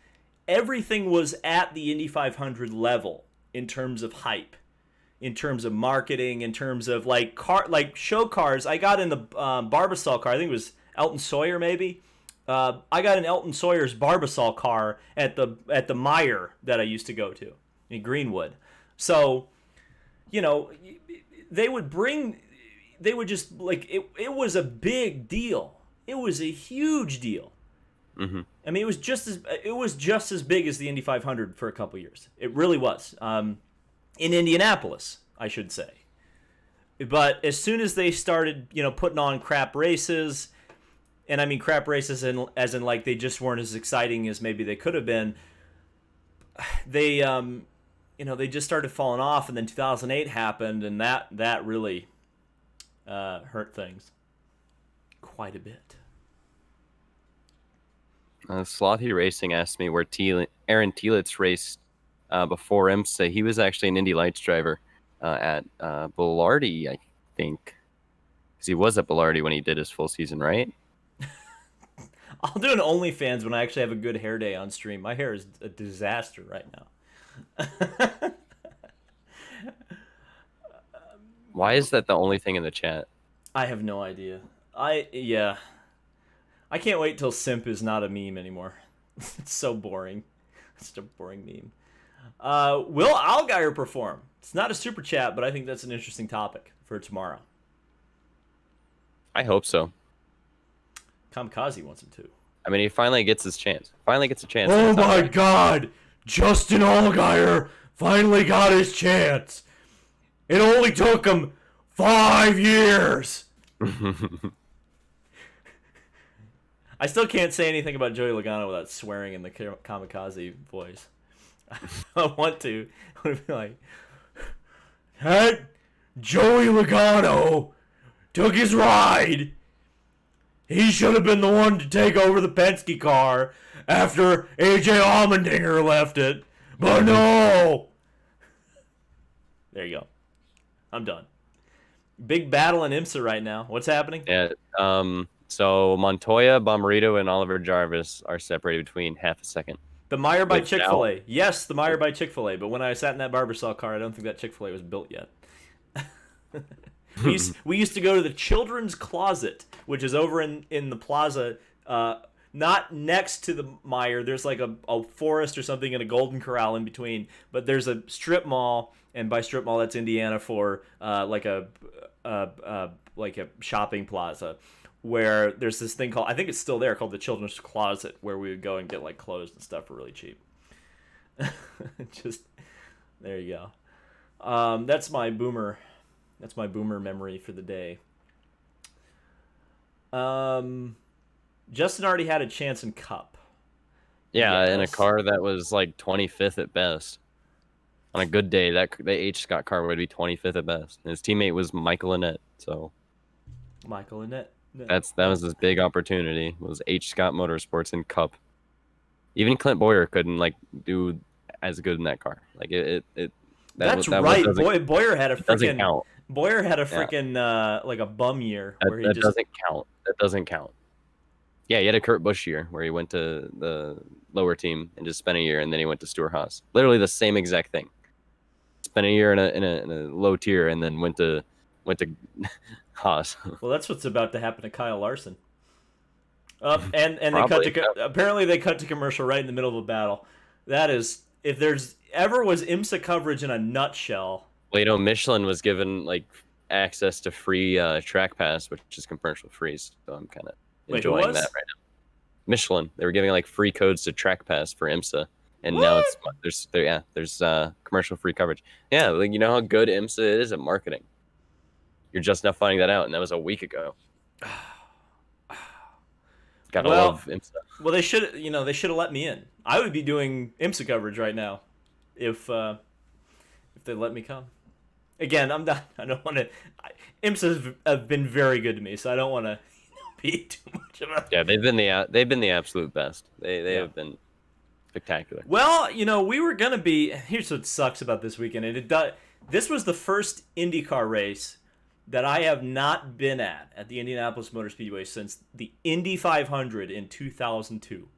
Everything was at the Indy 500 level in terms of hype, in terms of marketing, in terms of like show cars. I got in the Barbasol car. I think it was Elton Sawyer maybe. I got an Elton Sawyer's Barbasol car at the Meyer that I used to go to in Greenwood. So, they would just like it was a big deal. It was a huge deal. Mm-hmm. I mean, it was just as big as the Indy 500 for a couple years. It really was. In Indianapolis, I should say. But as soon as they started, putting on crap races, and I mean crap races as in like they just weren't as exciting as maybe they could have been, they they just started falling off, and then 2008 happened, and that really hurt things quite a bit. Slothy Racing asked me where Aaron Telitz raced before IMSA. He was actually an Indy Lights driver at Belardi, I think. Because he was at Belardi when he did his full season, right? I'll do an OnlyFans when I actually have a good hair day on stream. My hair is a disaster right now. Why is that the only thing in the chat? I have no idea. I can't wait till simp is not a meme anymore. It's so boring. It's such a boring meme. Will Allgaier perform? It's not a super chat, but I think that's an interesting topic for tomorrow. I hope so. Kamikaze wants him to. I mean, he finally gets his chance. Finally gets a chance. Oh my God! Justin Allgaier finally got his chance. It only took him 5 years. I still can't say anything about Joey Logano without swearing in the Kamikaze voice. I want to. I want to be like, that Joey Logano took his ride. He should have been the one to take over the Penske car after AJ Allmendinger left it. But no! There you go. I'm done. Big battle in IMSA right now. What's happening? Yeah. So Montoya, Bomarito, and Oliver Jarvis are separated between half a second. The Meyer by Chick-fil-A. Yes, the Meyer by Chick-fil-A. But when I sat in that Barbasol car, I don't think that Chick-fil-A was built yet. We used to go to the Children's Closet, which is over in the plaza, not next to the Meyer. There's like a forest or something and a Golden Corral in between. But there's a strip mall, and by strip mall, that's Indiana for like a shopping plaza, where there's this thing called, I think it's still there, called the Children's Closet, where we would go and get like clothes and stuff for really cheap. Just there you go. That's my boomer memory for the day. Justin already had a chance in Cup. Yeah, in a Yes. car that was like 25th at best. On a good day, that the H. Scott car would be 25th at best. And his teammate was Michael Annett, so Michael Annett. that was his big opportunity. Was H. Scott Motorsports and Cup. Even Clint Boyer couldn't like do as good in that car. Like That's that what right. doesn't Boyer had a it doesn't freaking count. Yeah, like a bum year that, where he that just doesn't count. That doesn't count. Yeah, he had a Kurt Busch year where he went to the lower team and just spent a year, and then he went to Stewart Haas. Literally the same exact thing. Spent a year in a low tier, and then went to Haas. well, that's what's about to happen to Kyle Larson. And they cut Probably. to apparently they cut to commercial right in the middle of a battle. That is, if there's ever was IMSA coverage in a nutshell. Well, Michelin was given like access to free track pass, which is commercial free. So I'm kind of Wait, who enjoying was? that right now. Michelin, they were giving like free codes to track pass for IMSA, and What? now there's commercial free coverage. Yeah, like you know how good IMSA is at marketing. You're just now finding that out, and that was a week ago. Gotta love IMSA. Well, they should have let me in. I would be doing IMSA coverage right now, if they let me come. Again, I'm not. I don't want to. IMSA have been very good to me, so I don't want to be too much of a. Yeah, they've been the absolute best. They have been spectacular. Well, we were gonna be. Here's what sucks about this weekend. This was the first IndyCar race that I have not been at the Indianapolis Motor Speedway since the Indy 500 in 2002.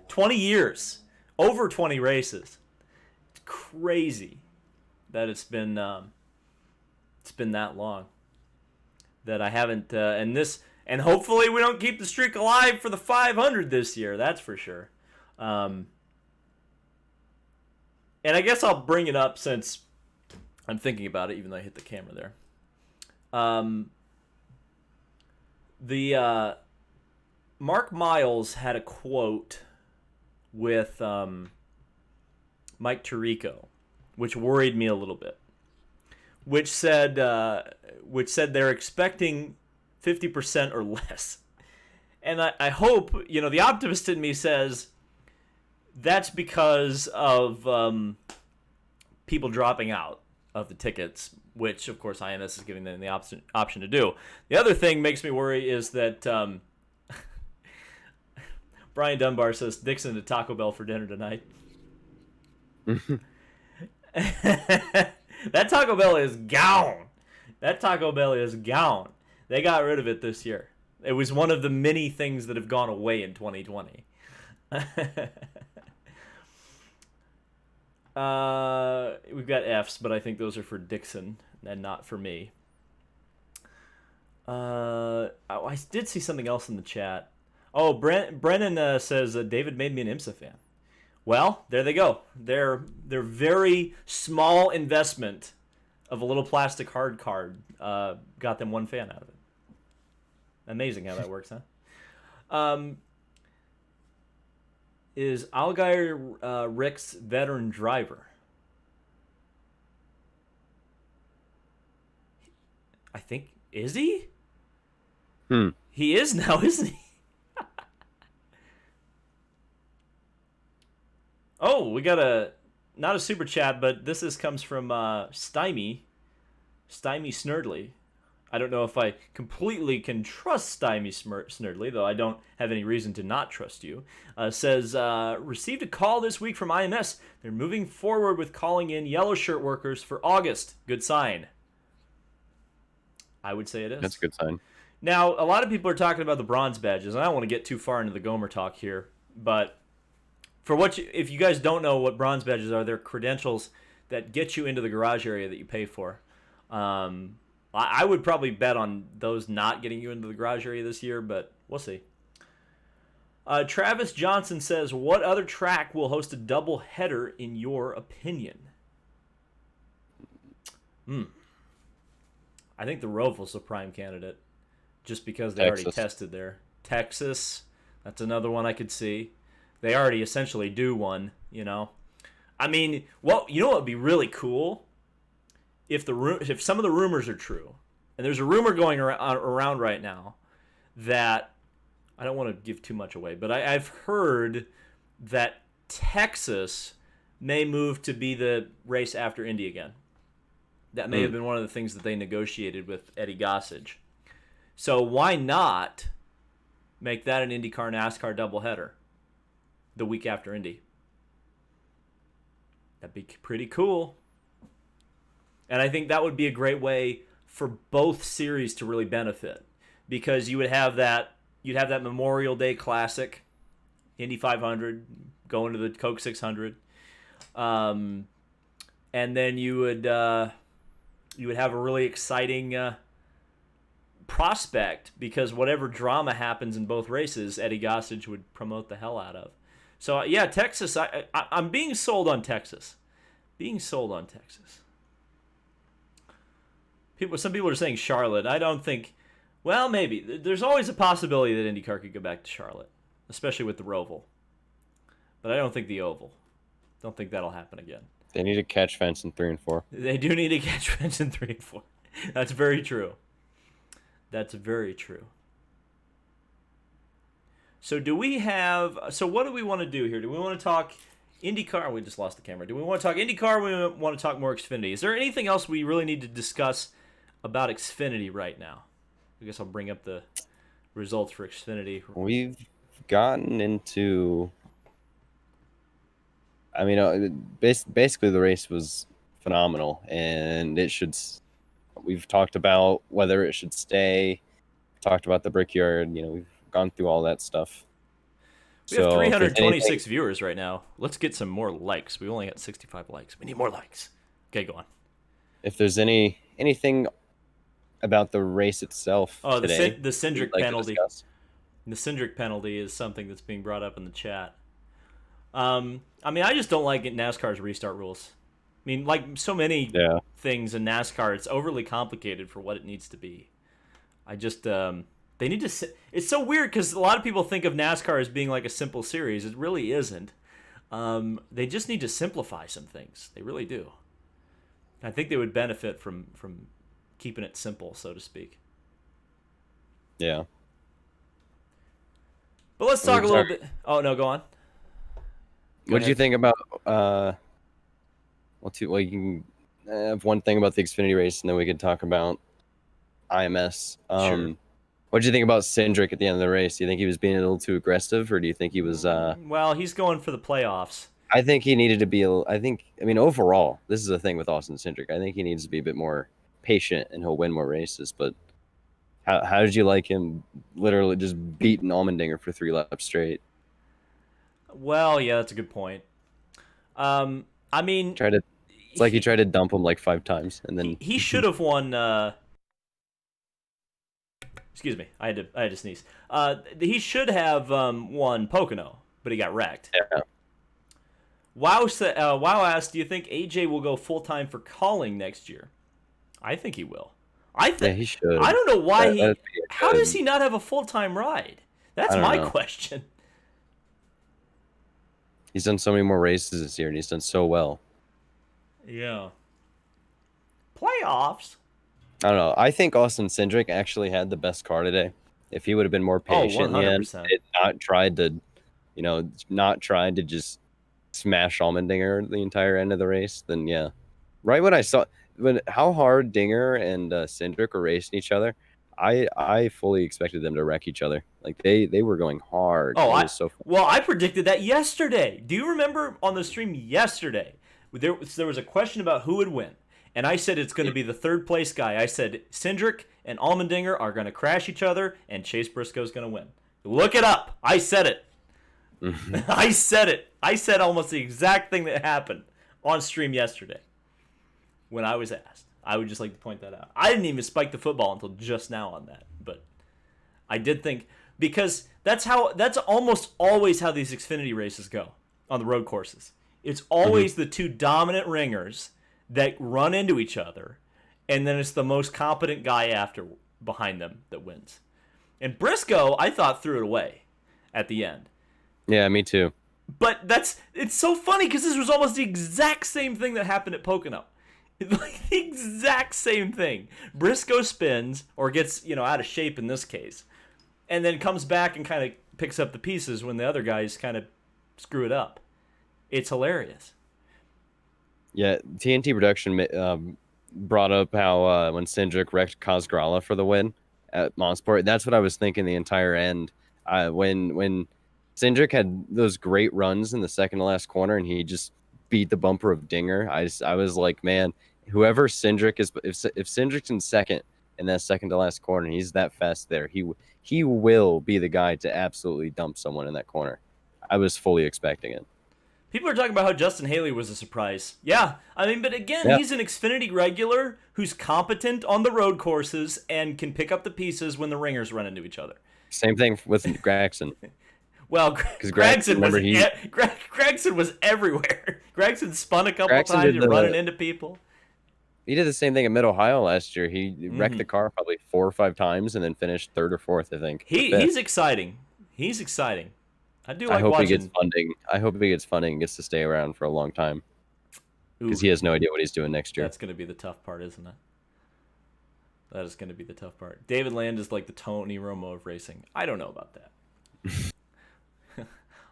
20 years, over 20 races. It's crazy that it's been that long that I haven't and hopefully we don't keep the streak alive for the 500 this year. That's for sure. And I guess I'll bring it up since I'm thinking about it, even though I hit the camera there. The Mark Miles had a quote with Mike Tirico, which worried me a little bit. Which said they're expecting 50% or less, and I hope the optimist in me says that's because of people dropping out of the tickets, which of course IMS is giving them the option to do. The other thing makes me worry is that Brian Dunbar says Dixon to Taco Bell for dinner tonight. That Taco Bell is gone. That Taco Bell is gone. They got rid of it this year. It was one of the many things that have gone away in 2020. We've got F's, but I think those are for Dixon and not for me. I did see something else in the chat. Oh, Brennan says David made me an IMSA fan. Well, there they go. Their very small investment of a little plastic hard card got them one fan out of it. Amazing how that works, huh? Is Allgaier Rick's veteran driver? I think, is he? He is now, isn't he? Oh, we got not a super chat, but this comes from Stymie Snurdly. I don't know if I completely can trust Stymie Snurdly, though I don't have any reason to not trust you. Says, received a call this week from IMS. They're moving forward with calling in yellow shirt workers for August. Good sign. I would say it is. That's a good sign. Now, a lot of people are talking about the bronze badges, and I don't want to get too far into the Gomer talk here, but if you guys don't know what bronze badges are, they're credentials that get you into the garage area that you pay for. I would probably bet on those not getting you into the garage area this year, but we'll see. Travis Johnson says, what other track will host a double header in your opinion? I think the Roval's a prime candidate, just because they already tested there. Texas, that's another one I could see. They already essentially do one, I mean, well, what would be really cool? If some of the rumors are true, and there's a rumor going around right now that I don't want to give too much away, but I've heard that Texas may move to be the race after Indy again. That may have been one of the things that they negotiated with Eddie Gossage. So why not make that an IndyCar NASCAR doubleheader the week after Indy? That'd be pretty cool. And I think that would be a great way for both series to really benefit, because you would have that Memorial Day Classic, Indy 500, going to the Coke 600, and then you would have a really exciting prospect, because whatever drama happens in both races, Eddie Gossage would promote the hell out of. So yeah, Texas. I'm being sold on Texas. Being sold on Texas. Some people are saying Charlotte. I don't think. Well, maybe. There's always a possibility that IndyCar could go back to Charlotte, especially with the Roval. But I don't think the Oval. Don't think that'll happen again. They need to catch fence in 3 and 4. They do need to catch fence in 3 and 4. That's very true. That's very true. So what do we want to do here? Do we want to talk IndyCar? We just lost the camera. Do we want to talk IndyCar, or do we want to talk more Xfinity? Is there anything else we really need to discuss about Xfinity right now? I guess I'll bring up the results for Xfinity. We've gotten into... I mean, basically the race was phenomenal, and we've talked about whether it should stay, talked about the Brickyard, we've gone through all that stuff. We have 326 viewers right now. Let's get some more likes. We only got 65 likes. We need more likes. Okay, go on. If there's anything about the race itself today, the Cindric penalty. The Cindric penalty is something that's being brought up in the chat. I mean, I just don't like NASCAR's restart rules. I mean, like so many things in NASCAR, it's overly complicated for what it needs to be. I just, they need to. It's so weird because a lot of people think of NASCAR as being like a simple series. It really isn't. They just need to simplify some things. They really do. I think they would benefit from keeping it simple, so to speak. Yeah. But let's talk a little bit. Oh no, go on. What did you think about? You can have one thing about the Xfinity race, and then we could talk about IMS. Sure. What did you think about Cindric at the end of the race? Do you think he was being a little too aggressive, or do you think he was? Well, he's going for the playoffs. I think he needed to be. I mean, overall, this is the thing with Austin Cindric. I think he needs to be a bit more patient, and he'll win more races. But how did you like him literally just beating Allmendinger for 3 laps straight? Well, yeah, that's a good point. I mean, it's like he tried to dump him like 5 times, and then he should have won. Excuse me, I had to sneeze. He should have won Pocono, but he got wrecked. Yeah. Wow asked, do you think AJ will go full time for calling next year? I think he will. Yeah, he should. I don't know why how does he not have a full time ride? That's my question. He's done so many more races this year, and he's done so well. Yeah. Playoffs? I don't know. I think Austin Cindric actually had the best car today. If he would have been more patient in the end, not tried to just smash Allmendinger the entire end of the race, then yeah. Right when I saw how hard Dinger and Cindric were racing each other, I fully expected them to wreck each other. Like they were going hard. Oh, I predicted that yesterday. Do you remember on the stream yesterday? There was a question about who would win, and I said it's going to be the third place guy. I said Cindric and Allmendinger are going to crash each other, and Chase Briscoe's going to win. Look it up. I said it. I said it. I said almost the exact thing that happened on stream yesterday when I was asked. I would just like to point that out. I didn't even spike the football until just now on that, but I did think, because that's almost always how these Xfinity races go on the road courses. It's always the two dominant ringers that run into each other, and then it's the most competent guy behind them that wins. And Briscoe, I thought, threw it away at the end. Yeah, me too. But it's so funny because this was almost the exact same thing that happened at Pocono. Like the exact same thing. Briscoe spins or gets, out of shape in this case. and then comes back and kind of picks up the pieces when the other guys kind of screw it up. It's hilarious. Yeah, TNT Production brought up how when Cindric wrecked Kazgrala for the win at Montsport, that's what I was thinking the entire end. When Cindric had those great runs in the second to last corner and he just beat the bumper of Dinger, I was like, man, whoever Cindric is, if Cindric's in second in that second to last corner, and he's that fast there, he will be the guy to absolutely dump someone in that corner. I was fully expecting it. People are talking about how Justin Haley was a surprise. Yeah, I mean, but again, Yeah. he's an Xfinity regular who's competent on the road courses and can pick up the pieces when the ringers run into each other. Same thing with Gregson. Well, Because Gregson was remember Gregson was everywhere. Gregson spun a couple Gregson times did and running into people. he did the same thing in Mid Ohio last year. He wrecked Mhm. the car probably 4 or 5 times and then finished third or fourth, I think. Or fifth. He's exciting. He's exciting. I do I like hope he gets watching. funding. I hope he gets funding and gets to stay around for a long time Ooh, because he has no idea what he's doing next year. that's going to be the tough part, isn't it? That is going to be the tough part. David Land is like the Tony Romo of racing. I don't know about that.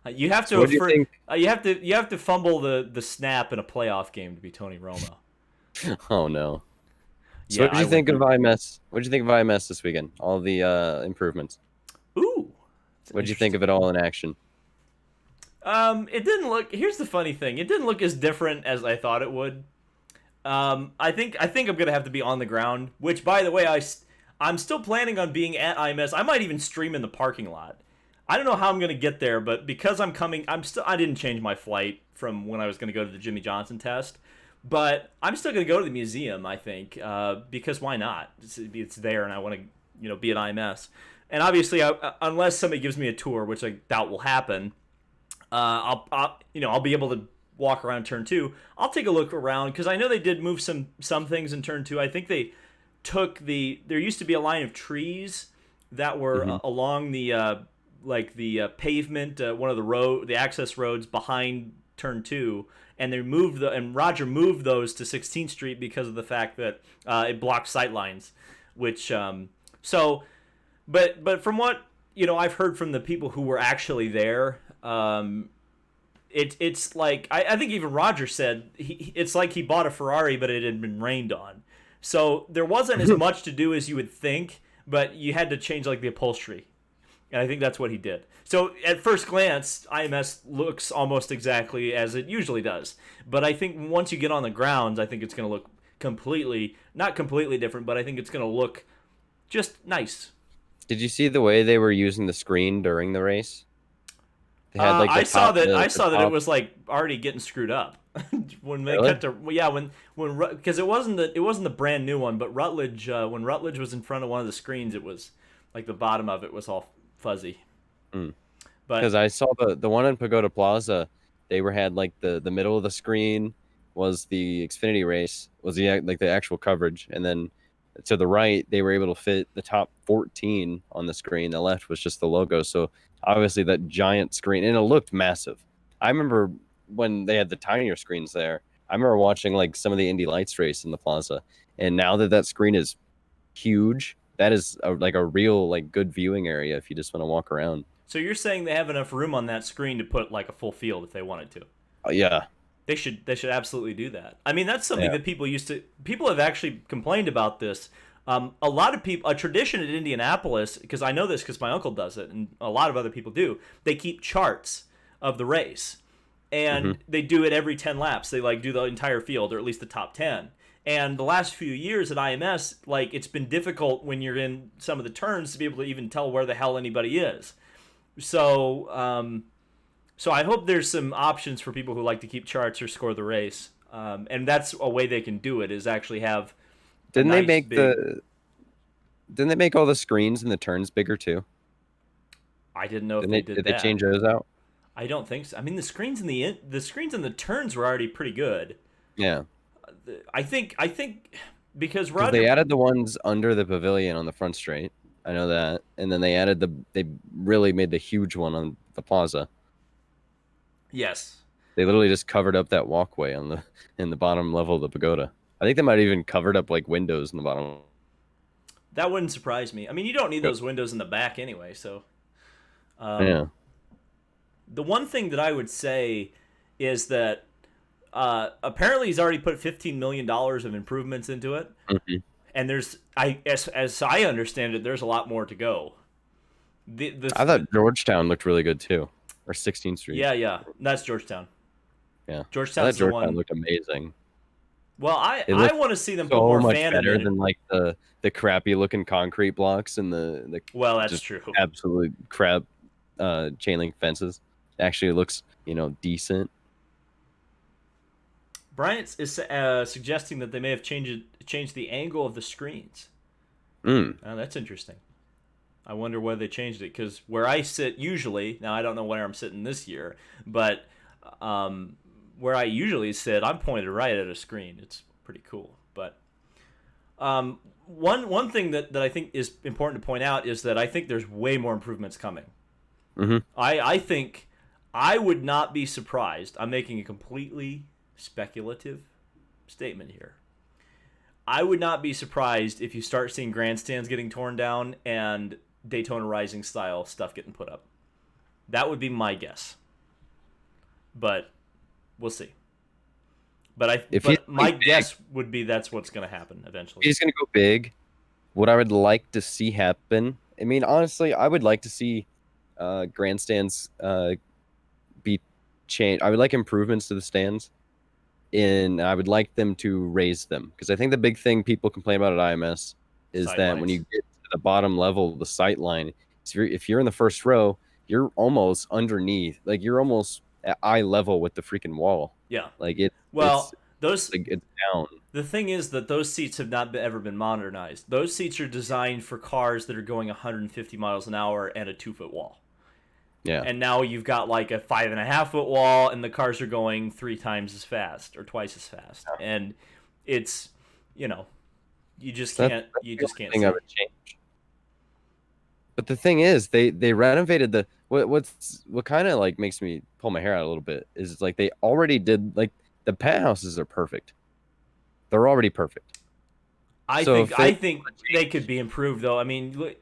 You have to So what do you think? you have to fumble the snap in a playoff game to be Tony Romo. Oh no. So Yeah, what did you think of IMS? What did you think of IMS this weekend? All the improvements. Ooh. What did you think of it all in action? It didn't look. Here's the funny thing. It didn't look as different as I thought it would. I think I'm gonna have to be on the ground. Which, by the way, I'm still planning on being at IMS. I might even stream in the parking lot. I don't know how I'm gonna get there, but because I'm coming, I didn't change my flight from when I was gonna go to the Jimmy Johnson test. But I'm still gonna go to the museum. I think because why not? It's there, and I want to be at IMS. And obviously, unless somebody gives me a tour, which I doubt will happen. I'll be able to walk around turn two. I'll take a look around because I know they did move some things in turn two. I think they took there used to be a line of trees that were along the pavement, one of the access roads behind turn two, and and Roger moved those to 16th Street because of the fact that it blocked sight lines, which but from what I've heard from the people who were actually there. It's like I think even Roger said it's like he bought a Ferrari but it had been rained on, so there wasn't as much to do as you would think, but you had to change like the upholstery, and I think that's what he did. So at first glance, IMS looks almost exactly as it usually does, but I think once you get on the grounds, I think it's going to look not completely different, but I think it's going to look just nice. Did you see the way they were using the screen during the race? They had like I saw that. I the saw that it top- was like already getting screwed up when they Really? cut to when because it wasn't the brand new one, but Rutledge when Rutledge was in front of one of the screens, it was like the bottom of it was all fuzzy. Mm. But Because I saw the one in Pagoda Plaza, had like the middle of the screen was the Xfinity race, was the actual coverage, and then to the right they were able to fit the top 14 on the screen. The left was just the logo. So obviously that giant screen, and it looked massive. I remember when they had the tinier screens there. I remember watching like some of the Indy Lights race in the plaza, and now that screen is huge, that is like a real like good viewing area if you just want to walk around. so you're saying they have enough room on that screen to put like a full field if they wanted to? Yeah. They should absolutely do that. I mean, that's something Yeah. that people have actually complained about this. A lot of people, a tradition at Indianapolis, because I know this because my uncle does it, and a lot of other people do. They keep charts of the race, and they do it every 10 laps. They like do the entire field, or at least the top 10. And the last few years at IMS, like it's been difficult when you're in some of the turns to be able to even tell where the hell anybody is. So, so I hope there's some options for people who like to keep charts or score the race, and that's a way they can do it. Is actually have Didn't they nice make big. Didn't they make all the screens and the turns bigger too? I didn't know if Didn't they they did did they that. change those out? I don't think so. I mean, the screens and the turns were already pretty good. Yeah. I think because Because they Roger. added the ones under the pavilion on the front straight. I know that. And then they really made the huge one on the plaza. Yes. They literally just covered up that walkway in the bottom level of the pagoda. I think they might have even covered up like windows in the bottom. That wouldn't surprise me. I mean, you don't need Yep. those windows in the back anyway. So Yeah. the one thing that I would say is that apparently he's already put $15 million of improvements into it, Hmm. and as I understand it, there's a lot more to go. I thought Georgetown looked really good too, or 16th Street. Yeah, that's Georgetown. Yeah, I thought Georgetown's the Georgetown one. looked amazing. Well, It I looked want to see them put so more much fan better amenity. than like the crappy looking concrete blocks and the Well, that's just true. absolute crap chain link fences. Actually, it looks decent. Bryant is suggesting that they may have changed the angle of the screens. Mm. That's interesting. I wonder why they changed it, because where I sit usually, now I don't know where I'm sitting this year, but where I usually sit, I'm pointed right at a screen. It's pretty cool. But one thing that I think is important to point out is that I think there's way more improvements coming. Hmm. I think I would not be surprised. I'm making a completely speculative statement here. I would not be surprised if you start seeing grandstands getting torn down and Daytona Rising style stuff getting put up. That would be my guess. But we'll see. But my guess would be that's what's going to happen eventually. He's gonna go big. What I would like to see happen. I mean, honestly, I would like to see grandstands be changed. I would like improvements to the stands, and I would like them to raise them, because I think the big thing people complain about at IMS is Sight that when you lines. get to the bottom level of the sight line, if you're in the first row, you're almost underneath, like you're almost at eye level with the freaking wall. Yeah. Like it's Well, those like it's down. the thing is that those seats have not ever been modernized. Those seats are designed for cars that are going 150 miles an hour and a 2-foot wall. Yeah. And now you've got like a 5.5-foot wall, and the cars are going 3 times as fast or twice as fast. And it's, you know, you just can't Thing see. I would change. But the thing is, they renovated the what kind of like makes me pull my hair out a little bit is like they already did, like, the penthouses are perfect. They're already perfect. So if I think they could be improved though. I mean,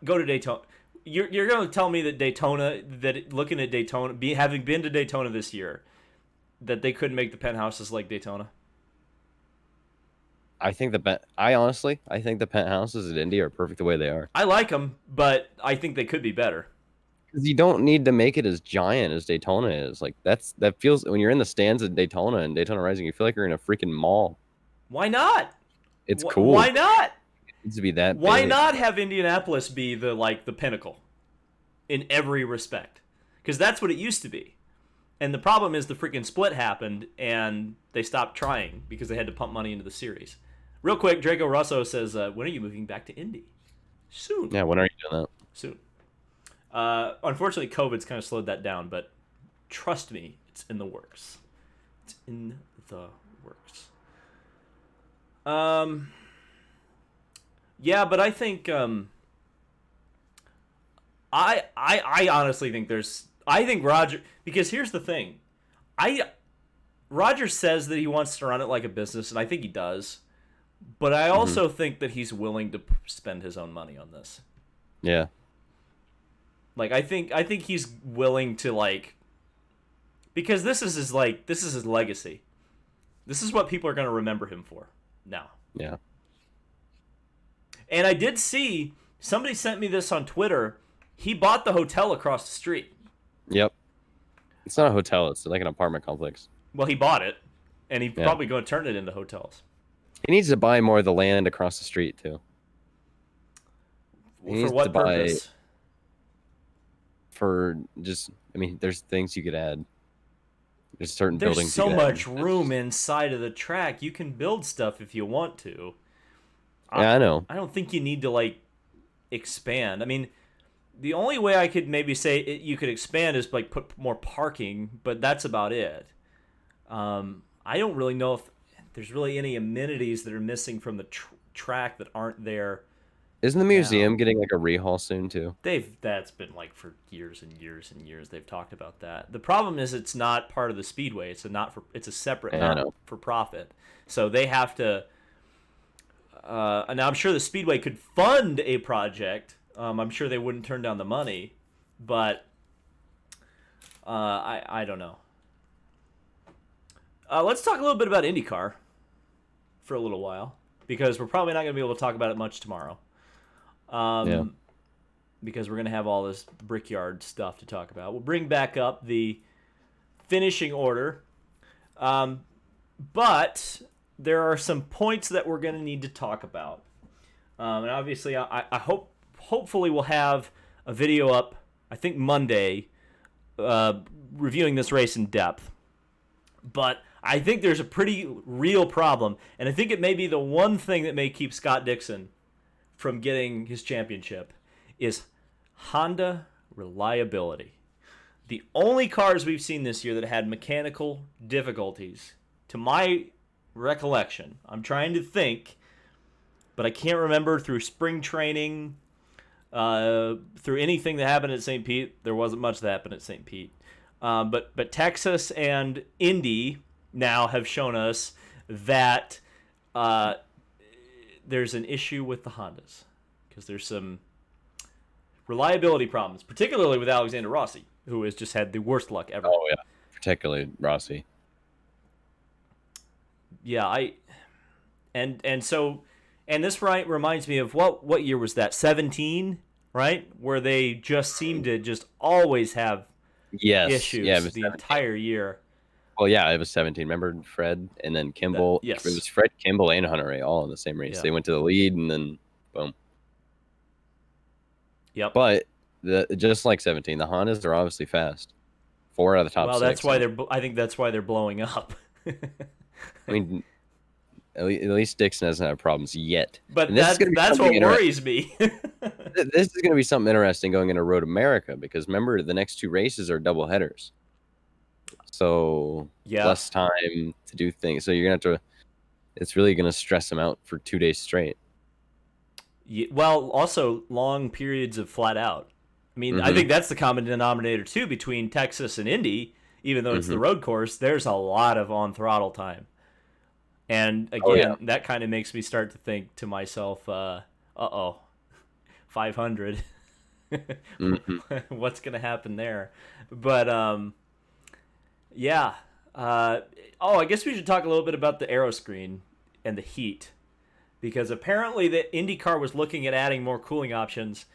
go to Daytona. You're going to tell me that looking at Daytona, having been to Daytona this year, that they couldn't make the penthouses like Daytona? I honestly think the penthouses at Indy are perfect the way they are. I like them, but I think they could be better. Because you don't need to make it as giant as Daytona is. Like that feels, when you're in the stands at Daytona and Daytona Rising, you feel like you're in a freaking mall. Why not? It's Why cool. not? It needs to be that Why big. not have Indianapolis be the pinnacle in every respect? Because that's what it used to be. And the problem is the freaking split happened and they stopped trying because they had to pump money into the series. Real quick, Draco Russo says, when are you moving back to Indy? Soon. Yeah, when are you doing that? Soon. Unfortunately, COVID's kind of slowed that down, but trust me, it's in the works. It's in the works. Yeah, but I think I honestly think I think Roger, because here's the thing. Roger says that he wants to run it like a business, and I think he does. But I also think that he's willing to spend his own money on this. Yeah. Like I think he's willing to, like, because this is his legacy. This is what people are going to remember him for now. Yeah. And I did see somebody sent me this on Twitter. He bought the hotel across the street. Yep. It's not a hotel. It's like an apartment complex. Well, he bought it, and he's probably going to turn it into hotels. He needs to buy more of the land across the street too. For what purpose? For just, I mean, there's things you could add. There's certain buildings. There's so much room inside of the track. You can build stuff if you want to. Yeah, I know. I don't think you need to, like, expand. I mean, the only way I could maybe say you could expand is, like, put more parking, but that's about it. I don't really know if there's really any amenities that are missing from the track that aren't there. Isn't the museum getting like a rehaul soon too? That's been like for years and years and years. They've talked about that. The problem is it's not part of the Speedway. It's a separate, not for profit. So they have to. now I'm sure the Speedway could fund a project. I'm sure they wouldn't turn down the money, but I don't know. Let's talk a little bit about IndyCar for a little while, because we're probably not going to be able to talk about it much tomorrow. Yeah. Because we're going to have all this Brickyard stuff to talk about. We'll bring back up the finishing order. But there are some points that we're going to need to talk about. And obviously, hopefully we'll have a video up, I think Monday, reviewing this race in depth. But I think there's a pretty real problem, and I think it may be the one thing that may keep Scott Dixon from getting his championship is Honda reliability. The only cars we've seen this year that had mechanical difficulties, to my recollection, I'm trying to think, but I can't remember through spring training, through anything that happened at St. Pete. There wasn't much that happened at St. Pete. But Texas and Indy now have shown us that there's an issue with the Hondas, because there's some reliability problems, particularly with Alexander Rossi, who has just had the worst luck ever. Oh, yeah. Particularly Rossi. Yeah, and this reminds me of what year was that? 17, right? Where they just seem to just always have issues the entire year. Well, yeah, it was 17. Remember Fred and then Kimball? Yes. It was Fred, Kimball, and Hunter Ray all in the same race. Yeah. They went to the lead, and then boom. Yep. But just like 17, the Hondas are obviously fast. 4 out of the top 6. That's why I think that's why they're blowing up. I mean, at least Dixon doesn't have problems yet. But that's what worries me. This is going to be something interesting going into Road America, because remember, the next 2 races are double headers. So less time to do things. So you're going to have to, it's really going to stress them out for 2 days straight. Yeah, well, also long periods of flat out. I mean, I think that's the common denominator too between Texas and Indy. Even though it's the road course, there's a lot of on throttle time. And again, that kind of makes me start to think to myself, 500. What's going to happen there? But I guess we should talk a little bit about the aero screen and the heat, because apparently the IndyCar was looking at adding more cooling options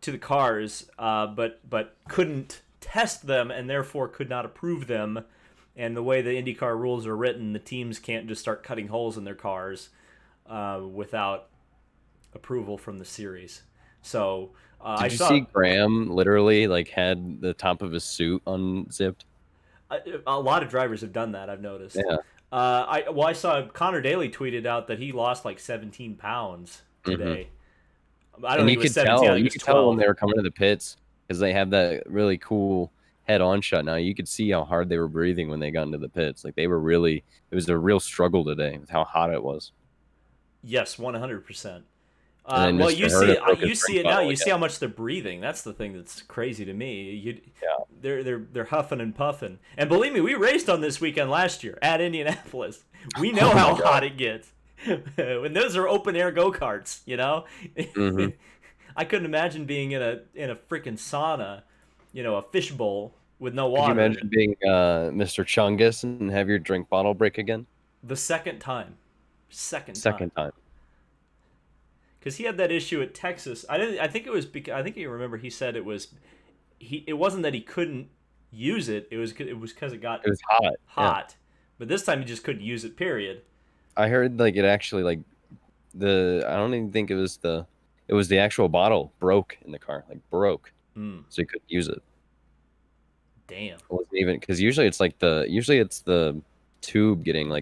to the cars, but couldn't test them and therefore could not approve them. And the way the IndyCar rules are written, the teams can't just start cutting holes in their cars without approval from the series. So Did you see Graham literally had the top of his suit unzipped? A lot of drivers have done that, I've noticed. Yeah. I saw Connor Daly tweeted out that he lost like 17 pounds today. I don't think it was 17. You could tell when they were coming to the pits, because they have that really cool head-on shot now. You could see how hard they were breathing when they got into the pits. Like, they were really, it was a real struggle today with how hot it was. Yes, 100%. Well, you see it now. You see how much they're breathing. That's the thing that's crazy to me. They're huffing and puffing. And believe me, we raced on this weekend last year at Indianapolis. We know how hot it gets. When those are open air go-karts, I couldn't imagine being in a freaking sauna, a fishbowl with no water. Could you imagine being Mr. Chungus and have your drink bottle break again? The second time. Second time. Because he had that issue at Texas. I think you remember he said it wasn't that he couldn't use it. It was because it was hot. Yeah. But this time he just couldn't use it. Period. I heard it actually I don't even think it was the actual bottle broke in the car, broke, so he couldn't use it. Damn. It wasn't even, because usually it's the tube getting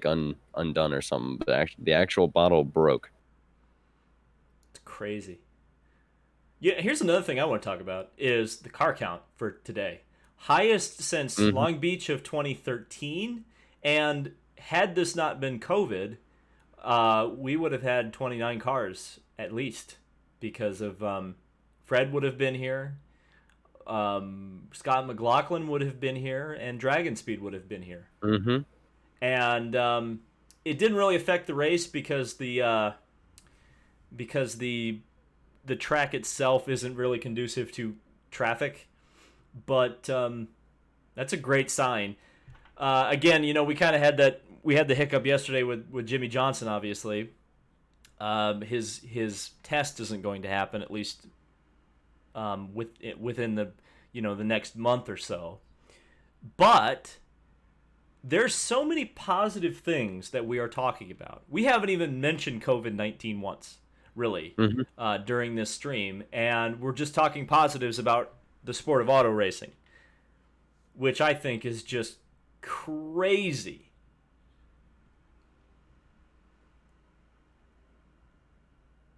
undone or something, but the actual bottle broke. It's crazy. Yeah, here's another thing I want to talk about is the car count for today. Highest since Long Beach of 2013, and had this not been COVID, we would have had 29 cars at least, because of Fred would have been here, Scott McLaughlin would have been here, and Dragon Speed would have been here. And it didn't really affect the race because the because the track itself isn't really conducive to traffic. But that's a great sign. Again, we kind of had the hiccup yesterday with Jimmy Johnson. Obviously, his test isn't going to happen, at least within the next month or so. But there's so many positive things that we are talking about. We haven't even mentioned COVID-19 once, really, during this stream, and we're just talking positives about the sport of auto racing, which I think is just crazy.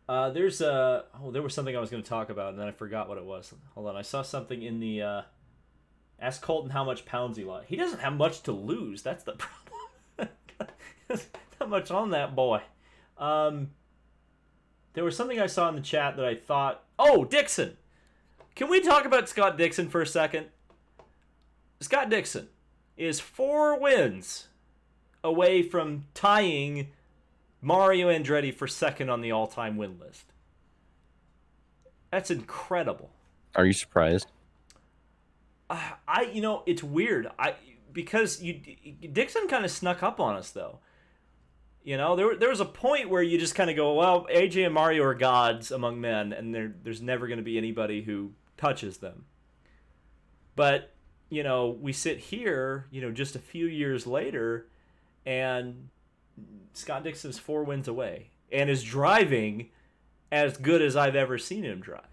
There was something I was going to talk about, and then I forgot what it was. Hold on, I saw something in the ask Colton how much pounds he lost. He doesn't have much to lose. That's the problem. Not much on that boy. There was something I saw in the chat that I thought, oh, Dixon. Can we talk about Scott Dixon for a second? Scott Dixon is 4 wins away from tying Mario Andretti for second on the all-time win list. That's incredible. Are you surprised? It's weird. Because Dixon kind of snuck up on us, though. There was a point where you just kind of go, well, AJ and Mario are gods among men, and there's never going to be anybody who touches them. But, we sit here, just a few years later, and Scott Dixon's 4 wins away, and is driving as good as I've ever seen him drive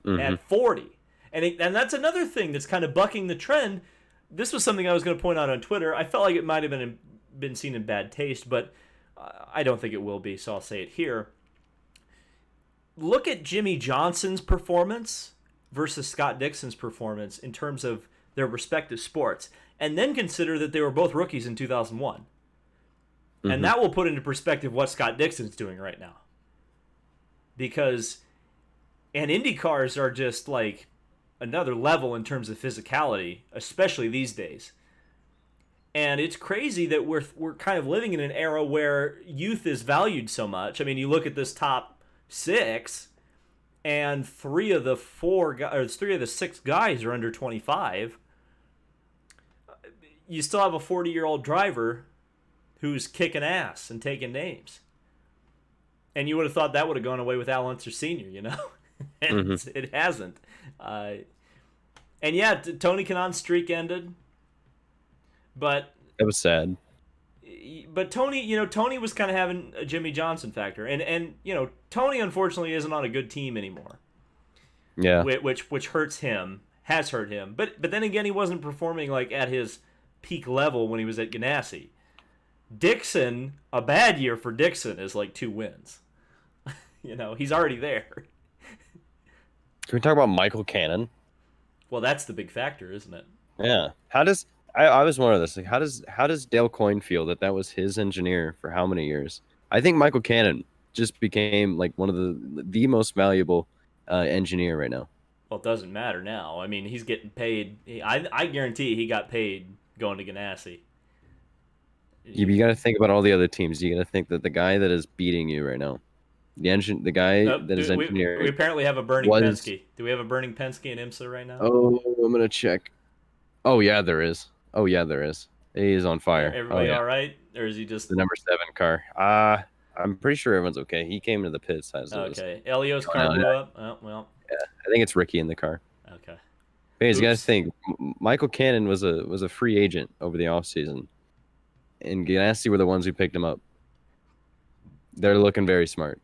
at 40. And that's another thing that's kind of bucking the trend. This was something I was going to point out on Twitter. I felt like it might have been seen in bad taste, but I don't think it will be, so I'll say it here. Look at Jimmy Johnson's performance versus Scott Dixon's performance in terms of their respective sports, and then consider that they were both rookies in 2001. And that will put into perspective what Scott Dixon's doing right now. And IndyCars are just like another level in terms of physicality, especially these days. And it's crazy that we're kind of living in an era where youth is valued so much. I mean, you look at this top 6, and 3 of the 6 guys are under 25. You still have a 40-year-old driver who's kicking ass and taking names. And you would have thought that would have gone away with Al Unser Sr., and it hasn't. And yeah, Tony Kanaan's streak ended. But it was sad. But Tony was kind of having a Jimmy Johnson factor. And Tony, unfortunately, isn't on a good team anymore. Yeah. Which hurts him, has hurt him. But then again, he wasn't performing like at his peak level when he was at Ganassi. Dixon, a bad year for Dixon is like 2 wins. He's already there. Can we talk about Michael Cannon? Well, that's the big factor, isn't it? Yeah. I was wondering this. Like, how does Dale Coyne feel that was his engineer for how many years? I think Michael Cannon just became like one of the most valuable engineer right now. Well, it doesn't matter now. I mean, he's getting paid. I guarantee he got paid going to Ganassi. You got to think about all the other teams. You got to think that the guy that is beating you right now, the guy that is engineering. We apparently have a burning Penske. Do we have a burning Penske in IMSA right now? Oh, I'm gonna check. Oh yeah, there is. He is on fire. Everybody all right, or is he just the number 7 car? I'm pretty sure everyone's okay. He came to the pits. Okay, Elio's car blew up. Oh well. Yeah, I think it's Ricky in the car. Okay. Hey, you guys think Michael Cannon was a free agent over the offseason. And Ganassi were the ones who picked him up. They're looking very smart.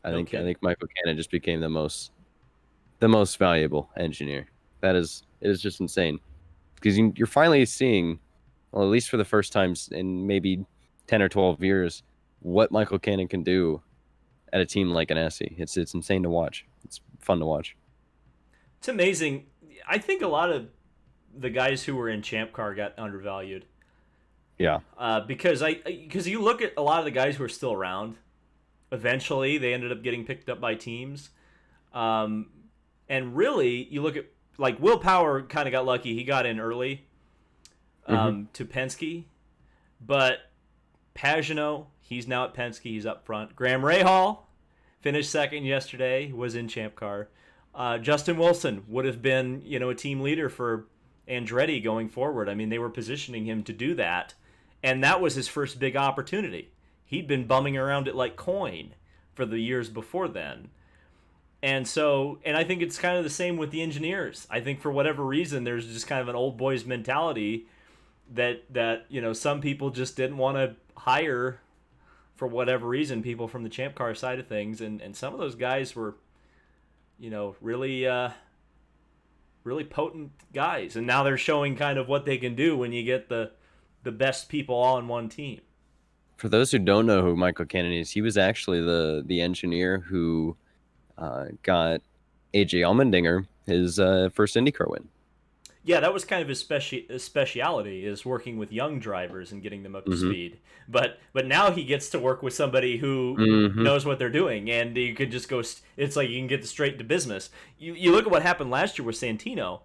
I think Michael Cannon just became the most valuable engineer. It is just insane, because you're finally seeing, well, at least for the first time in maybe 10 or 12 years, what Michael Cannon can do at a team like Ganassi. It's insane to watch. It's fun to watch. It's amazing. I think a lot of the guys who were in Champ Car got undervalued. Yeah. Because you look at a lot of the guys who are still around, eventually they ended up getting picked up by teams. And really, you look at, like, Will Power kind of got lucky. He got in early to Penske. But Pagano, he's now at Penske. He's up front. Graham Rahal, finished second yesterday, was in Champ Car. Justin Wilson would have been, a team leader for Andretti going forward. I mean, they were positioning him to do that, and that was his first big opportunity. He'd been bumming around it like coin for the years before then. And I think it's kind of the same with the engineers. I think for whatever reason, there's just kind of an old boys mentality that some people just didn't want to hire, for whatever reason, people from the Champ Car side of things, and some of those guys were, really really potent guys, and now they're showing kind of what they can do when you get the best people all in one team. For those who don't know who Michael Kennedy is, he was actually the engineer who got AJ Allmendinger his first IndyCar win. Yeah, that was kind of his speciality, is working with young drivers and getting them up to speed. But now he gets to work with somebody who knows what they're doing, and you could just go. It's like you can get straight to business. You look at what happened last year with Santino.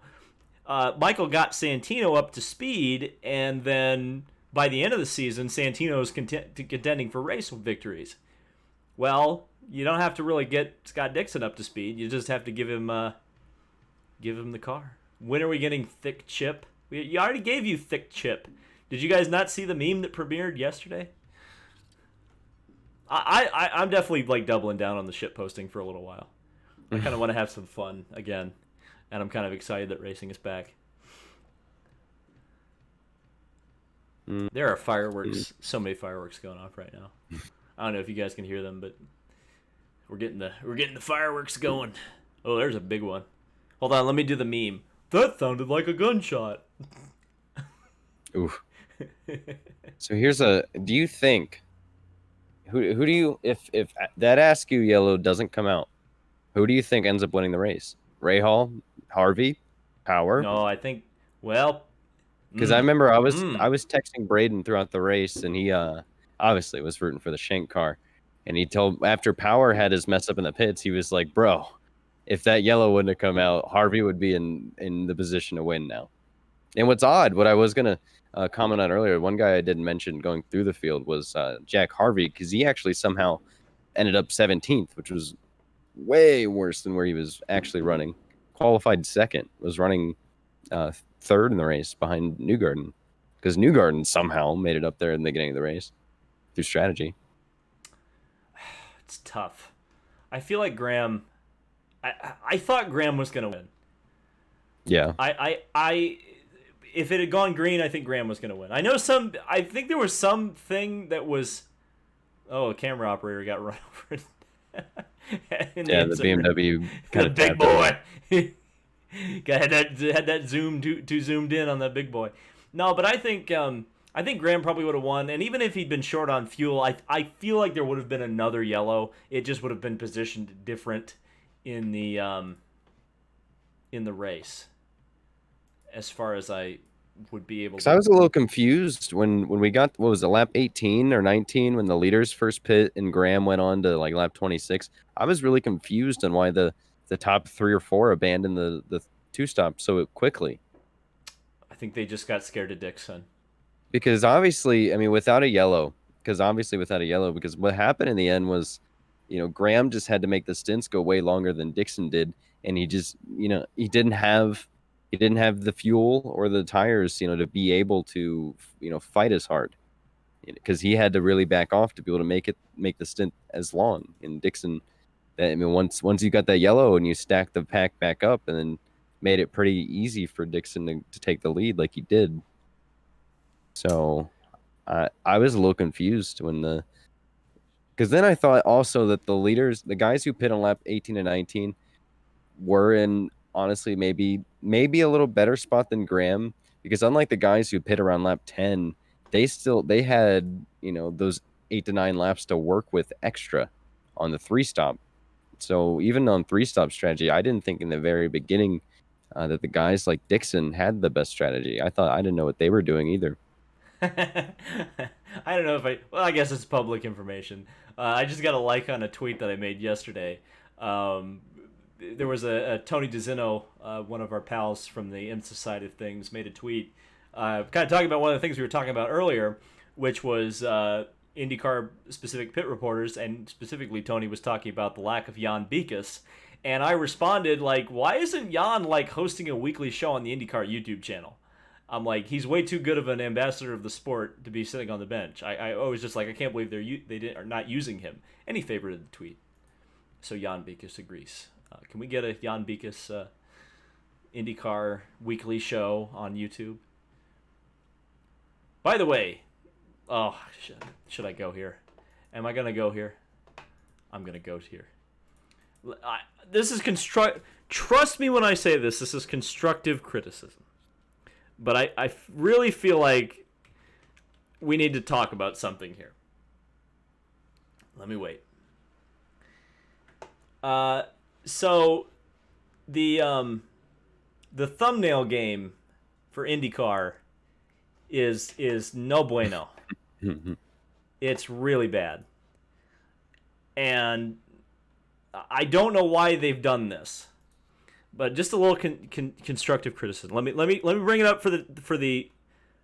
Michael got Santino up to speed, and then by the end of the season, Santino is contending for race victories. Well, you don't have to really get Scott Dixon up to speed. You just have to give him the car. When are we getting Thick Chip? You already gave you Thick Chip. Did you guys not see the meme that premiered yesterday? I'm definitely like doubling down on the shit posting for a little while. I kind of want to have some fun again, and I'm kind of excited that racing is back. There are fireworks, so many fireworks going off right now. I don't know if you guys can hear them, but we're getting the fireworks going. Oh, there's a big one. Hold on, let me do the meme. That sounded like a gunshot. Oof. So do you think, who do you, if that Askew yellow doesn't come out, who do you think ends up winning the race? Rahal, Harvey, Power? No, I think, well, because I remember I was texting Braden throughout the race, and he obviously was rooting for the Shank car, and he told, after Power had his mess up in the pits, he was like, bro, if that yellow wouldn't have come out, Harvey would be in the position to win now. And what's odd, what I was going to comment on earlier, one guy I didn't mention going through the field was Jack Harvey, because he actually somehow ended up 17th, which was way worse than where he was actually running. Qualified second, was running third in the race behind Newgarden, because Newgarden somehow made it up there in the beginning of the race through strategy. It's tough. I feel like Graham... I thought Graham was going to win. Yeah. If it had gone green, I think Graham was going to win. I think there was something that was, a camera operator got run over. Yeah, the BMW kind of big boy. had that zoom too zoomed in on that big boy. No, but I think Graham probably would have won, and even if he'd been short on fuel, I feel like there would have been another yellow. It just would have been positioned different in the race, as far as I would be able to. Because I was a little confused when we got, what was it, lap 18 or 19, when the leaders first pit and Graham went on to like lap 26. I was really confused on why the top 3 or 4 abandoned the two stop so quickly. I think they just got scared of Dixon. Because obviously, I mean, without a yellow, because what happened in the end was, Graham just had to make the stints go way longer than Dixon did, and he just, he didn't have the fuel or the tires, to be able to, fight as hard, because he had to really back off to be able to make the stint as long. And Dixon, I mean, once you got that yellow and you stacked the pack back up, and then made it pretty easy for Dixon to take the lead like he did. So I was a little confused because then I thought also that the guys who pit on lap 18 and 19 were in, honestly, maybe a little better spot than Graham, because unlike the guys who pit around lap 10, they had, those 8 to 9 laps to work with extra on the 3-stop. So even on 3-stop strategy, I didn't think in the very beginning that the guys like Dixon had the best strategy. I didn't know what they were doing either. I don't know if I guess it's public information. I just got a like on a tweet that I made yesterday. There was a Tony DeZino, one of our pals from the IMSA side of things, made a tweet kind of talking about one of the things we were talking about earlier, which was IndyCar specific pit reporters, and specifically Tony was talking about the lack of Jan Bikus, and I responded like, why isn't Jan like hosting a weekly show on the IndyCar YouTube channel? I'm like, he's way too good of an ambassador of the sport to be sitting on the bench. I was just like, I can't believe are not using him. And he favorited the tweet. So Jan Bikus agrees. Can we get a Jan Bikus IndyCar weekly show on YouTube? By the way, should I go here? Am I gonna go here? I'm gonna go here. This is Trust me when I say this. This is constructive criticism. But I really feel like we need to talk about something here. Let me wait. So the thumbnail game for IndyCar is no bueno. It's really bad. And I don't know why they've done this. But just a little constructive criticism. Let me bring it up for the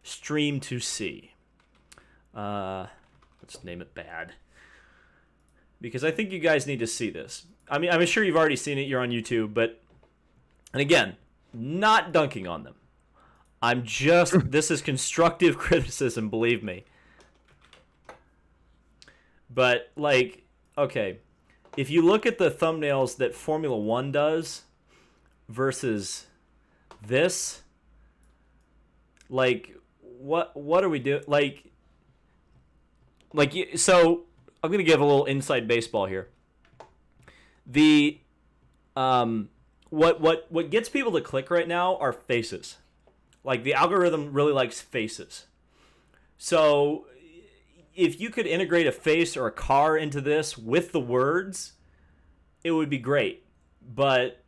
stream to see. Let's name it bad, because I think you guys need to see this. I mean, I'm sure you've already seen it. You're on YouTube, and again, not dunking on them. This is constructive criticism, believe me. But like, okay, if you look at the thumbnails that Formula One does versus this, like, what are we doing? Like, so I'm gonna give a little inside baseball here. The what gets people to click right now are faces. Like, the algorithm really likes faces. So if you could integrate a face or a car into this with the words, it would be great. But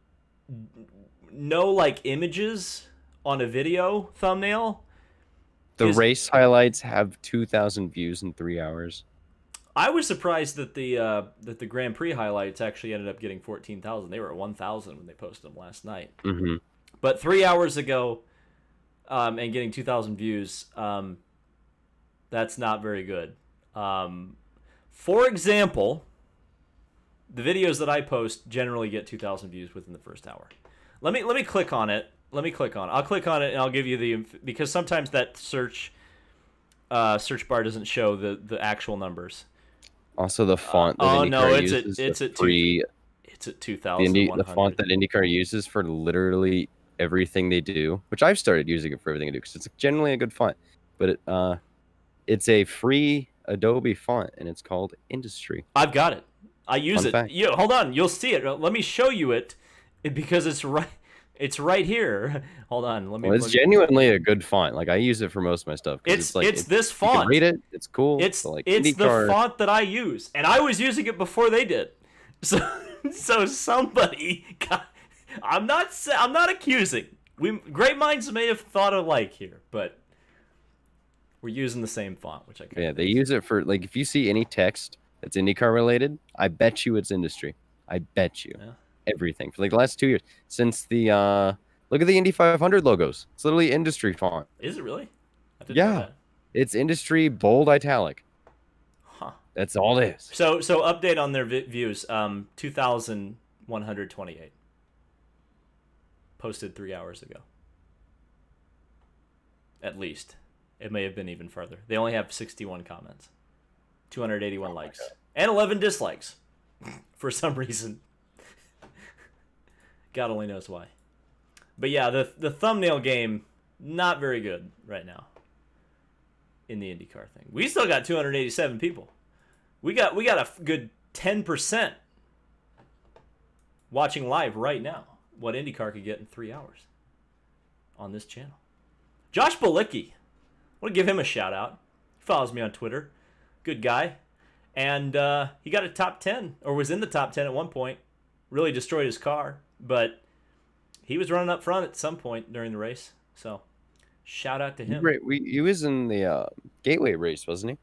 no, like, images on a video thumbnail. The race highlights have 2,000 views in 3 hours. I was surprised that the Grand Prix highlights actually ended up getting 14,000. They were at 1,000 when they posted them last night. Mm-hmm. But 3 hours ago, and getting 2,000 views, that's not very good. For example, the videos that I post generally get 2,000 views within the first hour. Let me click on it. I'll click on it and I'll give you because sometimes that search bar doesn't show the actual numbers. Also, the font that IndyCar uses it's at 2,000. The font that IndyCar uses for literally everything they do, which I've started using it for everything I do because it's generally a good font. But it's a free Adobe font and it's called Industry. I've got it. I use it. Hold on, you'll see it. Let me show you it because it's right. It's right here. Hold on. It's genuinely a good font. Like, I use it for most of my stuff. It's this font. You can read it. It's cool. It's the font that I use, and I was using it before they did. So somebody got. I'm not accusing. Great minds may have thought alike here, but we're using the same font, which I can't. Yeah, they use it for, like, if you see any text that's IndyCar related, I bet you it's Industry. I bet you. Yeah. Everything for like the last 2 years since the look at the Indy 500 logos. It's literally Industry font. Is it really? I didn't know that. It's Industry bold italic. Huh. That's all it is. So update on their views. 2,128 posted 3 hours ago. At least it may have been even further. They only have 61 comments, 281 likes, and 11 dislikes for some reason. God only knows why. But yeah, the thumbnail game, not very good right now in the IndyCar thing. We still got 287 people. We got a good 10% watching live right now what IndyCar could get in 3 hours on this channel. Josh Balicki, I want to give him a shout out. He follows me on Twitter. Good guy. And he got a top 10, or was in the top 10 at one point. Really destroyed his car. But he was running up front at some point during the race. So, shout out to him. Great. He was in the Gateway race, wasn't he?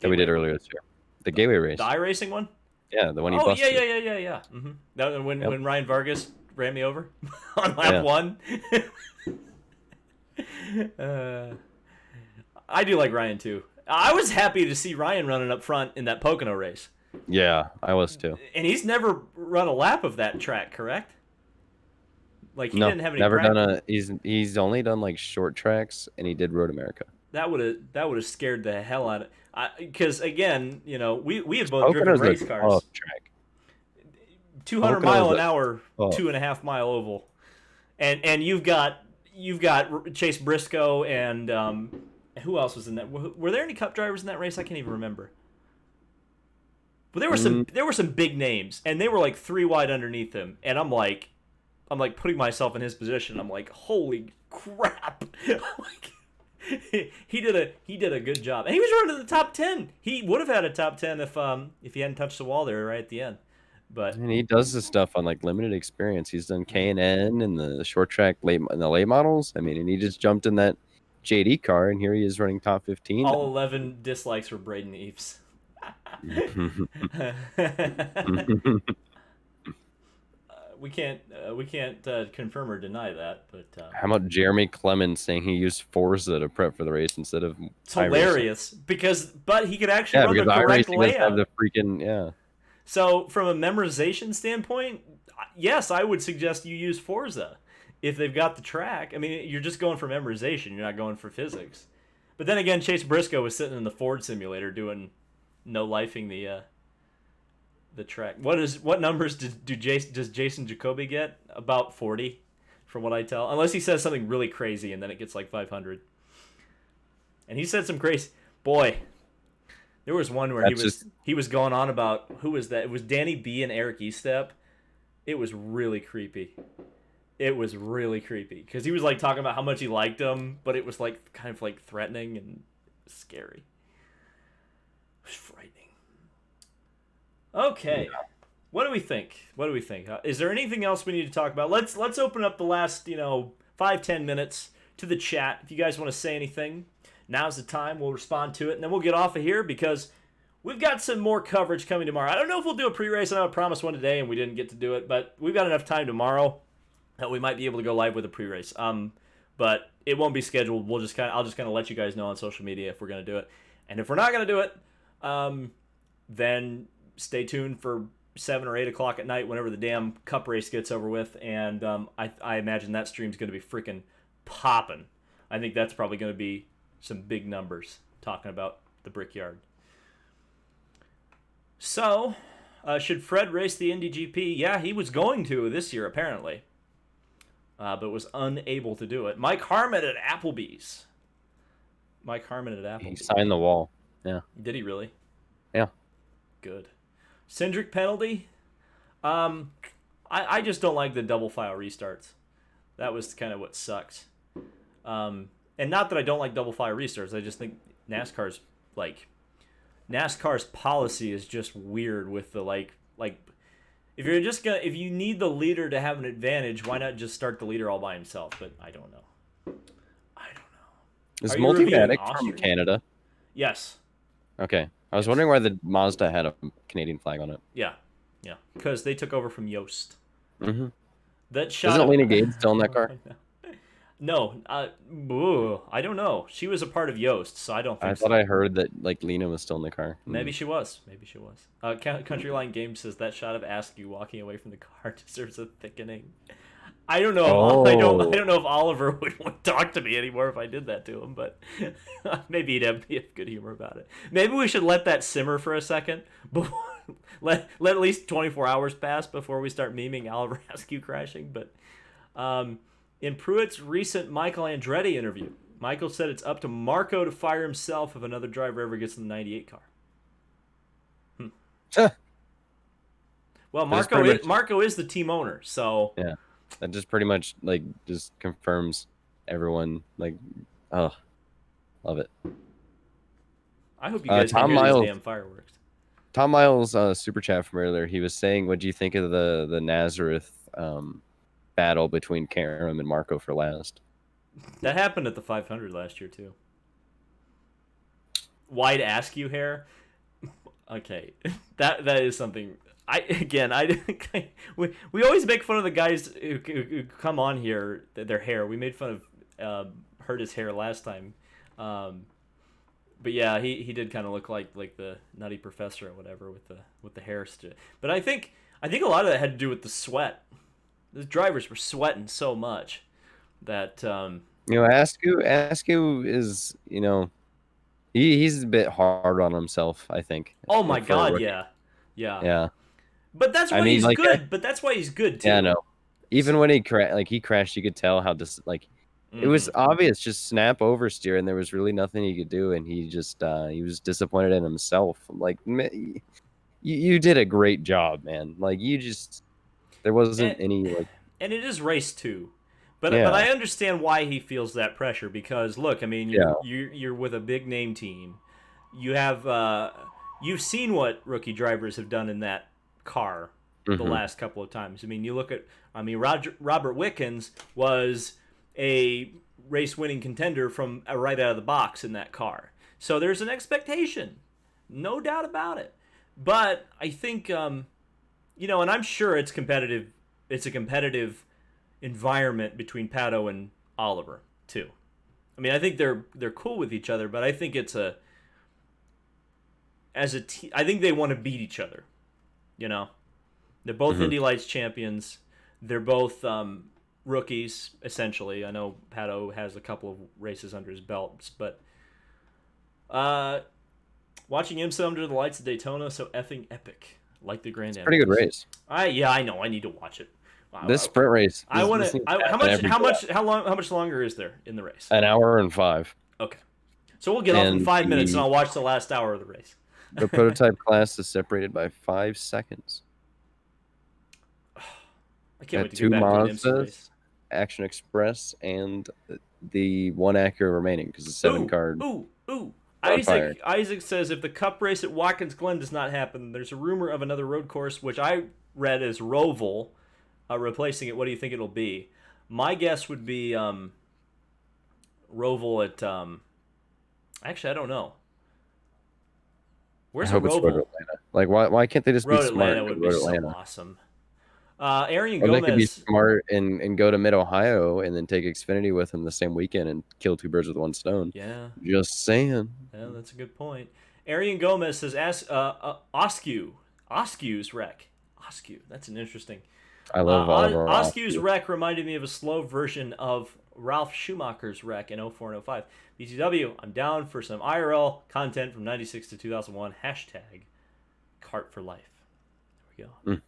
That we did earlier this year. The Gateway race. The iRacing one? Yeah, the one he busted. Yeah. Mm-hmm. That when Ryan Vargas ran me over on lap 1. I do like Ryan too. I was happy to see Ryan running up front in that Pocono race. Yeah, I was too. And he's never run a lap of that track, correct? Like he No, didn't have any never practice. done a. He's only done like short tracks, and he did Road America. That would have scared the hell out of. Because again, we have both driven Pocono's a race cars. tough track. 200 Pocono's mile an a hour, tough. 2.5 mile oval, and you've got Chase Briscoe and who else was in that? Were there any Cup drivers in that race? I can't even remember. But there were some big names, and they were like 3 wide underneath him, and I'm like putting myself in his position. I'm like, holy crap! he did a good job, and he was running to the top 10. He would have had a top 10 if he hadn't touched the wall there right at the end. But And he does this stuff on like limited experience. He's done K&N and the short track late models. I mean, and he just jumped in that JD car, and here he is running top 15. all 11 dislikes for Braden Eves. We can't confirm or deny that, but How about Jeremy Clemens saying he used Forza to prep for the race instead of it's hilarious but he could actually Yeah, run the because correct iRacing does have layout. the freaking So from a memorization standpoint, yes, I would suggest you use Forza if they've got the track. I mean, you're just going for memorization. You're not going for physics. But then again, Chase Briscoe was sitting in the Ford simulator doing no lifing the track. What numbers does Jason Jacoby get? About 40, from what I tell. Unless he says something really crazy, and then it gets like 500. And he said some crazy. Boy, there was one where he was going on about who was that? It was Danny B and Eric Estep. It was really creepy. It was really creepy because he was like talking about how much he liked them, but it was like kind of like threatening and scary. It was frightening. Okay, what do we think? Is there anything else we need to talk about? Let's open up the last 5-10 minutes to the chat. If you guys want to say anything, now's the time. We'll respond to it, and then we'll get off of here because we've got some more coverage coming tomorrow. I don't know if we'll do a pre-race. I know I promised one today, and we didn't get to do it, but we've got enough time tomorrow that we might be able to go live with a pre-race. But it won't be scheduled. I'll just kind of let you guys know on social media if we're gonna do it, and if we're not gonna do it, then stay tuned for 7 or 8 o'clock at night whenever the damn Cup race gets over with, and I imagine that stream's gonna be freaking popping. I think that's probably gonna be some big numbers talking about the Brickyard. So, should Fred race the Indy GP? Yeah, he was going to this year apparently. But was unable to do it. Mike Harmon at Applebee's. He signed the wall. Yeah. Did he really? Yeah. Good. Cindric penalty. I just don't like the double file restarts. That was kind of what sucked. And not that I don't like double file restarts. I just think NASCAR's policy is just weird with the like. If you need the leader to have an advantage, why not just start the leader all by himself? But I don't know. Is Are you reviewing Multimatic from Austria? Canada? Yes. Okay. I was wondering why the Mazda had a Canadian flag on it. Yeah. Because they took over from Yost. Mm-hmm. That shot. Isn't Lena Gage still in that car? No. I don't know. She was a part of Yost, so I don't think. I thought I heard that Lena was still in the car. Maybe she was. Countryline Game says that shot of Askew walking away from the car deserves a thickening. I don't know. I don't know if Oliver would want to talk to me anymore if I did that to him, but maybe he'd have good humor about it. Maybe we should let that simmer for a second. Let at least 24 hours pass before we start memeing Oliver Askew crashing. But in Pruitt's recent Michael Andretti interview, Michael said it's up to Marco to fire himself if another driver ever gets in the 98 car. Well, Marco is the team owner, so yeah. That just pretty much just confirms everyone love it. I hope you guys can hear these damn fireworks. Tom Miles super chat from earlier. He was saying, what do you think of the Nazareth battle between Karam and Marco for last? That happened at the 500 last year too. Wide Askew hair. Okay, that is something. We always make fun of the guys who come on here, their hair. We made fun of Hurta's hair last time, But yeah, he did kind of look like the Nutty Professor or whatever with the hair. But I think a lot of that had to do with the sweat. The drivers were sweating so much that Askew is he's a bit hard on himself, I think, oh my for a god, rookie. yeah, yeah. Yeah, But that's I why mean, he's good. But that's why he's good yeah, too. no. Even when he crashed, you could tell how it was Mm-hmm. obvious, just snap oversteer, and there was really nothing he could do, and he was disappointed in himself. I'm like, you did a great job, man. Like there And wasn't any and it is race 2. But yeah, I understand why he feels that pressure because look, I mean, yeah, you're with a big name team. You have you've seen what rookie drivers have done in that car the hmm last couple of times. I mean, you look at Robert Wickens was a race winning contender from right out of the box in that car. So there's an expectation, no doubt about it. But I think and I'm sure it's competitive. It's a competitive environment between Pato and Oliver too. I mean, I think they're cool with each other, but I think it's I think they want to beat each other. You know, they're both hmm Indy Lights champions. They're both rookies essentially. I know Pato has a couple of races under his belts, but watching IMSA under the lights of Daytona so effing epic, like the Grand Am pretty good race. race. I know. I need to watch it. This sprint race, I want this to. needs to happen every How much longer is there in the race? an hour and 5. Okay, so we'll get off in And 5 minutes, and I'll watch the last hour of the race. the prototype class is separated by 5 seconds. I can't wait to Two get back to an IMSA race. Mazdas, Action Express, and the one Acura remaining because the 7 card Ooh. fired. Isaac says if the Cup race at Watkins Glen does not happen, there's a rumor of another road course, which I read as Roval replacing it. What do you think it'll be? My guess would be Roval at. Actually, I don't know. Where's I hope it's Road Roval? Atlanta. Like, why can't they just be Road smart Atlanta and go would to be Road so Atlanta? awesome. Arian Or they could be Gomez. smart and go to Mid Ohio and then take Xfinity with them the same weekend and kill 2 birds with 1 stone. Yeah, Just saying. that's a good point. Arian Gomez says, "Ask Oskew's wreck. Oskew. That's an interesting. I love Oliver Oskew's Askew. wreck reminded me of a slow version of Ralph Schumacher's wreck in 04 and 05. BTW, I'm down for some IRL content from 96 to 2001. Hashtag Cart for Life. There we go. Mm.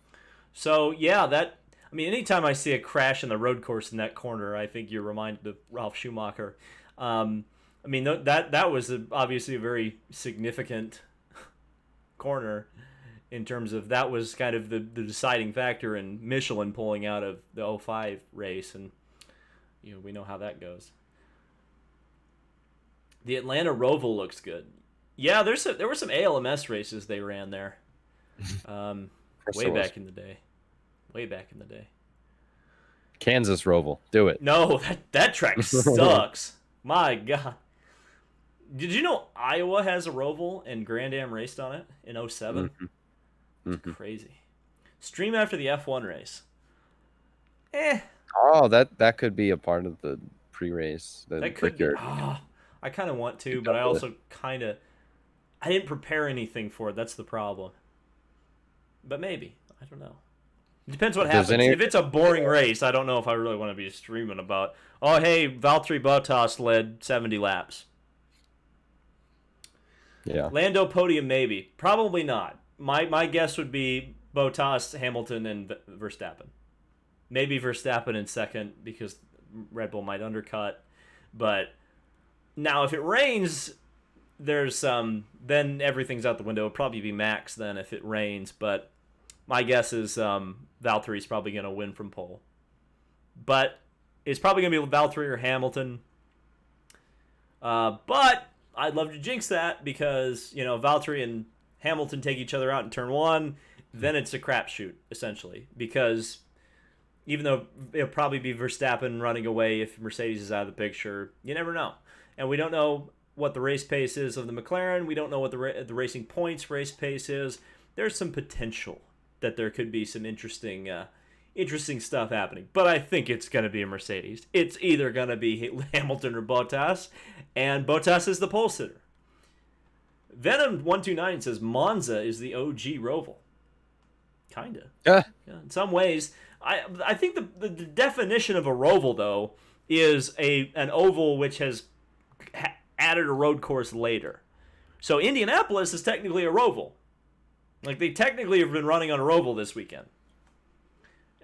So, yeah, anytime I see a crash in the road course in that corner, I think you're reminded of Ralph Schumacher. That was obviously a very significant corner in terms of that was kind of the deciding factor in Michelin pulling out of the 05 race, and we know how that goes. The Atlanta Roval looks good. Yeah, there were some ALMS races they ran there, way back in the day. Kansas Roval. Do it. No, that track sucks. My God. Did you know Iowa has a Roval and Grand Am raced on it in 07? Mm-hmm. It's crazy. Stream after the F1 race. Oh, that could be a part of the pre-race. That could be. I kind of want to, but I also I didn't prepare anything for it. That's the problem. But maybe. I don't know. It depends what happens. If it's a boring race, I don't know if I really want to be streaming about, oh, hey, Valtteri Bottas led 70 laps. Yeah. Lando podium, maybe. Probably not. My guess would be Bottas, Hamilton, and Verstappen. Maybe Verstappen in second because Red Bull might undercut. But now if it rains, there's then everything's out the window. It'll probably be Max then if it rains. But my guess is Valtteri's probably going to win from pole. But it's probably going to be Valtteri or Hamilton. But I'd love to jinx that because, Valtteri and Hamilton take each other out in turn 1. Then it's a crapshoot, essentially. Because even though it'll probably be Verstappen running away if Mercedes is out of the picture, you never know. And we don't know what the race pace is of the McLaren. We don't know what the Racing Points race pace is. There's some potential that there could be some interesting stuff happening. But I think it's going to be a Mercedes. It's either going to be Hamilton or Bottas, and Bottas is the pole sitter. Venom129 says Monza is the OG Roval. Kinda. Yeah. Yeah, in some ways, I think the definition of a roval though is an oval which has added a road course later. So Indianapolis is technically a roval. Like they technically have been running on a roval this weekend.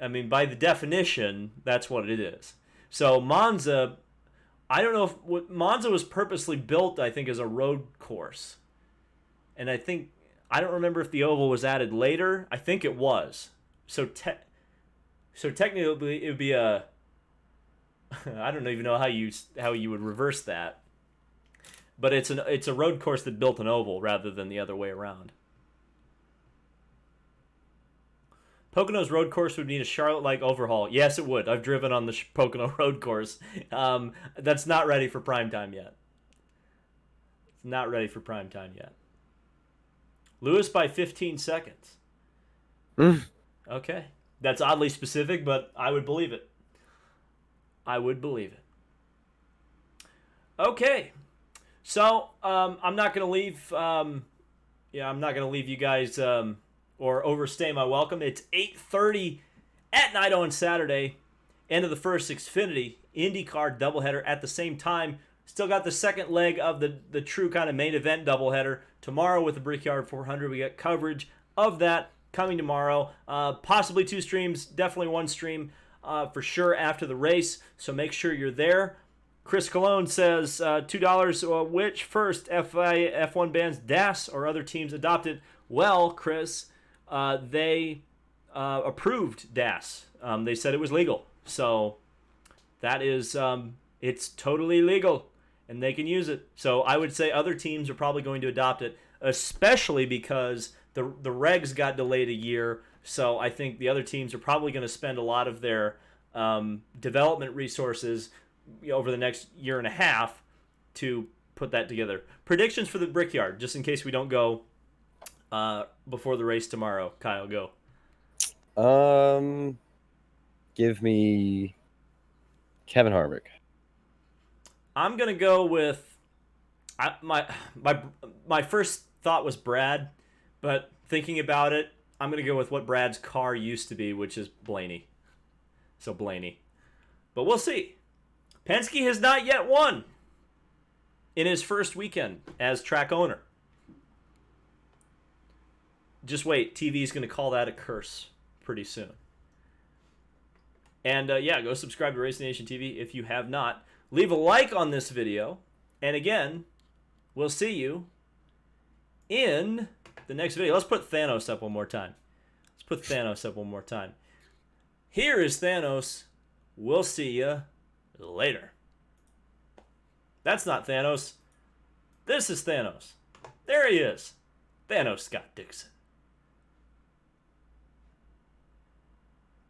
I mean, by the definition, that's what it is. So Monza, I don't know if Monza was purposely built, I think, as a road course. And I don't remember if the oval was added later. I think it was. So technically it would be a I don't even know how you would reverse that. But it's a road course that built an oval rather than the other way around. Pocono's road course would need a Charlotte-like overhaul. Yes, it would. I've driven on the Pocono road course. That's not ready for prime time yet. It's not ready for prime time yet. Lewis by 15 seconds. Okay. That's oddly specific, but I would believe it. I would believe it. Okay. So, I'm not going to leave... I'm not going to leave you guys... or overstay my welcome. It's 8:30 at night on Saturday. End of the first Xfinity IndyCar doubleheader at the same time. Still got the second leg of the true kind of main event doubleheader. Tomorrow with the Brickyard 400, we got coverage of that coming tomorrow. Possibly 2 streams, definitely 1 stream for sure after the race. So make sure you're there. Chris Cologne says $2. Which first F1 bans DAS or other teams adopted? Well, Chris, they approved DAS. They said it was legal. So that is, it's totally legal and they can use it. So I would say other teams are probably going to adopt it, especially because the regs got delayed a year. So I think the other teams are probably going to spend a lot of their development resources over the next year and a half to put that together. Predictions for the Brickyard, just in case we don't go before the race tomorrow. Kyle, go. Give me Kevin Harvick. I'm gonna go with my first thought was Brad, but thinking about it, I'm gonna go with what Brad's car used to be, which is Blaney. So Blaney, but we'll see. Penske has not yet won in his first weekend as track owner. Just wait, TV's going to call that a curse pretty soon. And go subscribe to Race Nation TV if you have not. Leave a like on this video. And again, we'll see you in the next video. Let's put Thanos up one more time. Here is Thanos. We'll see you later. That's not Thanos. This is Thanos. There he is. Thanos Scott Dixon.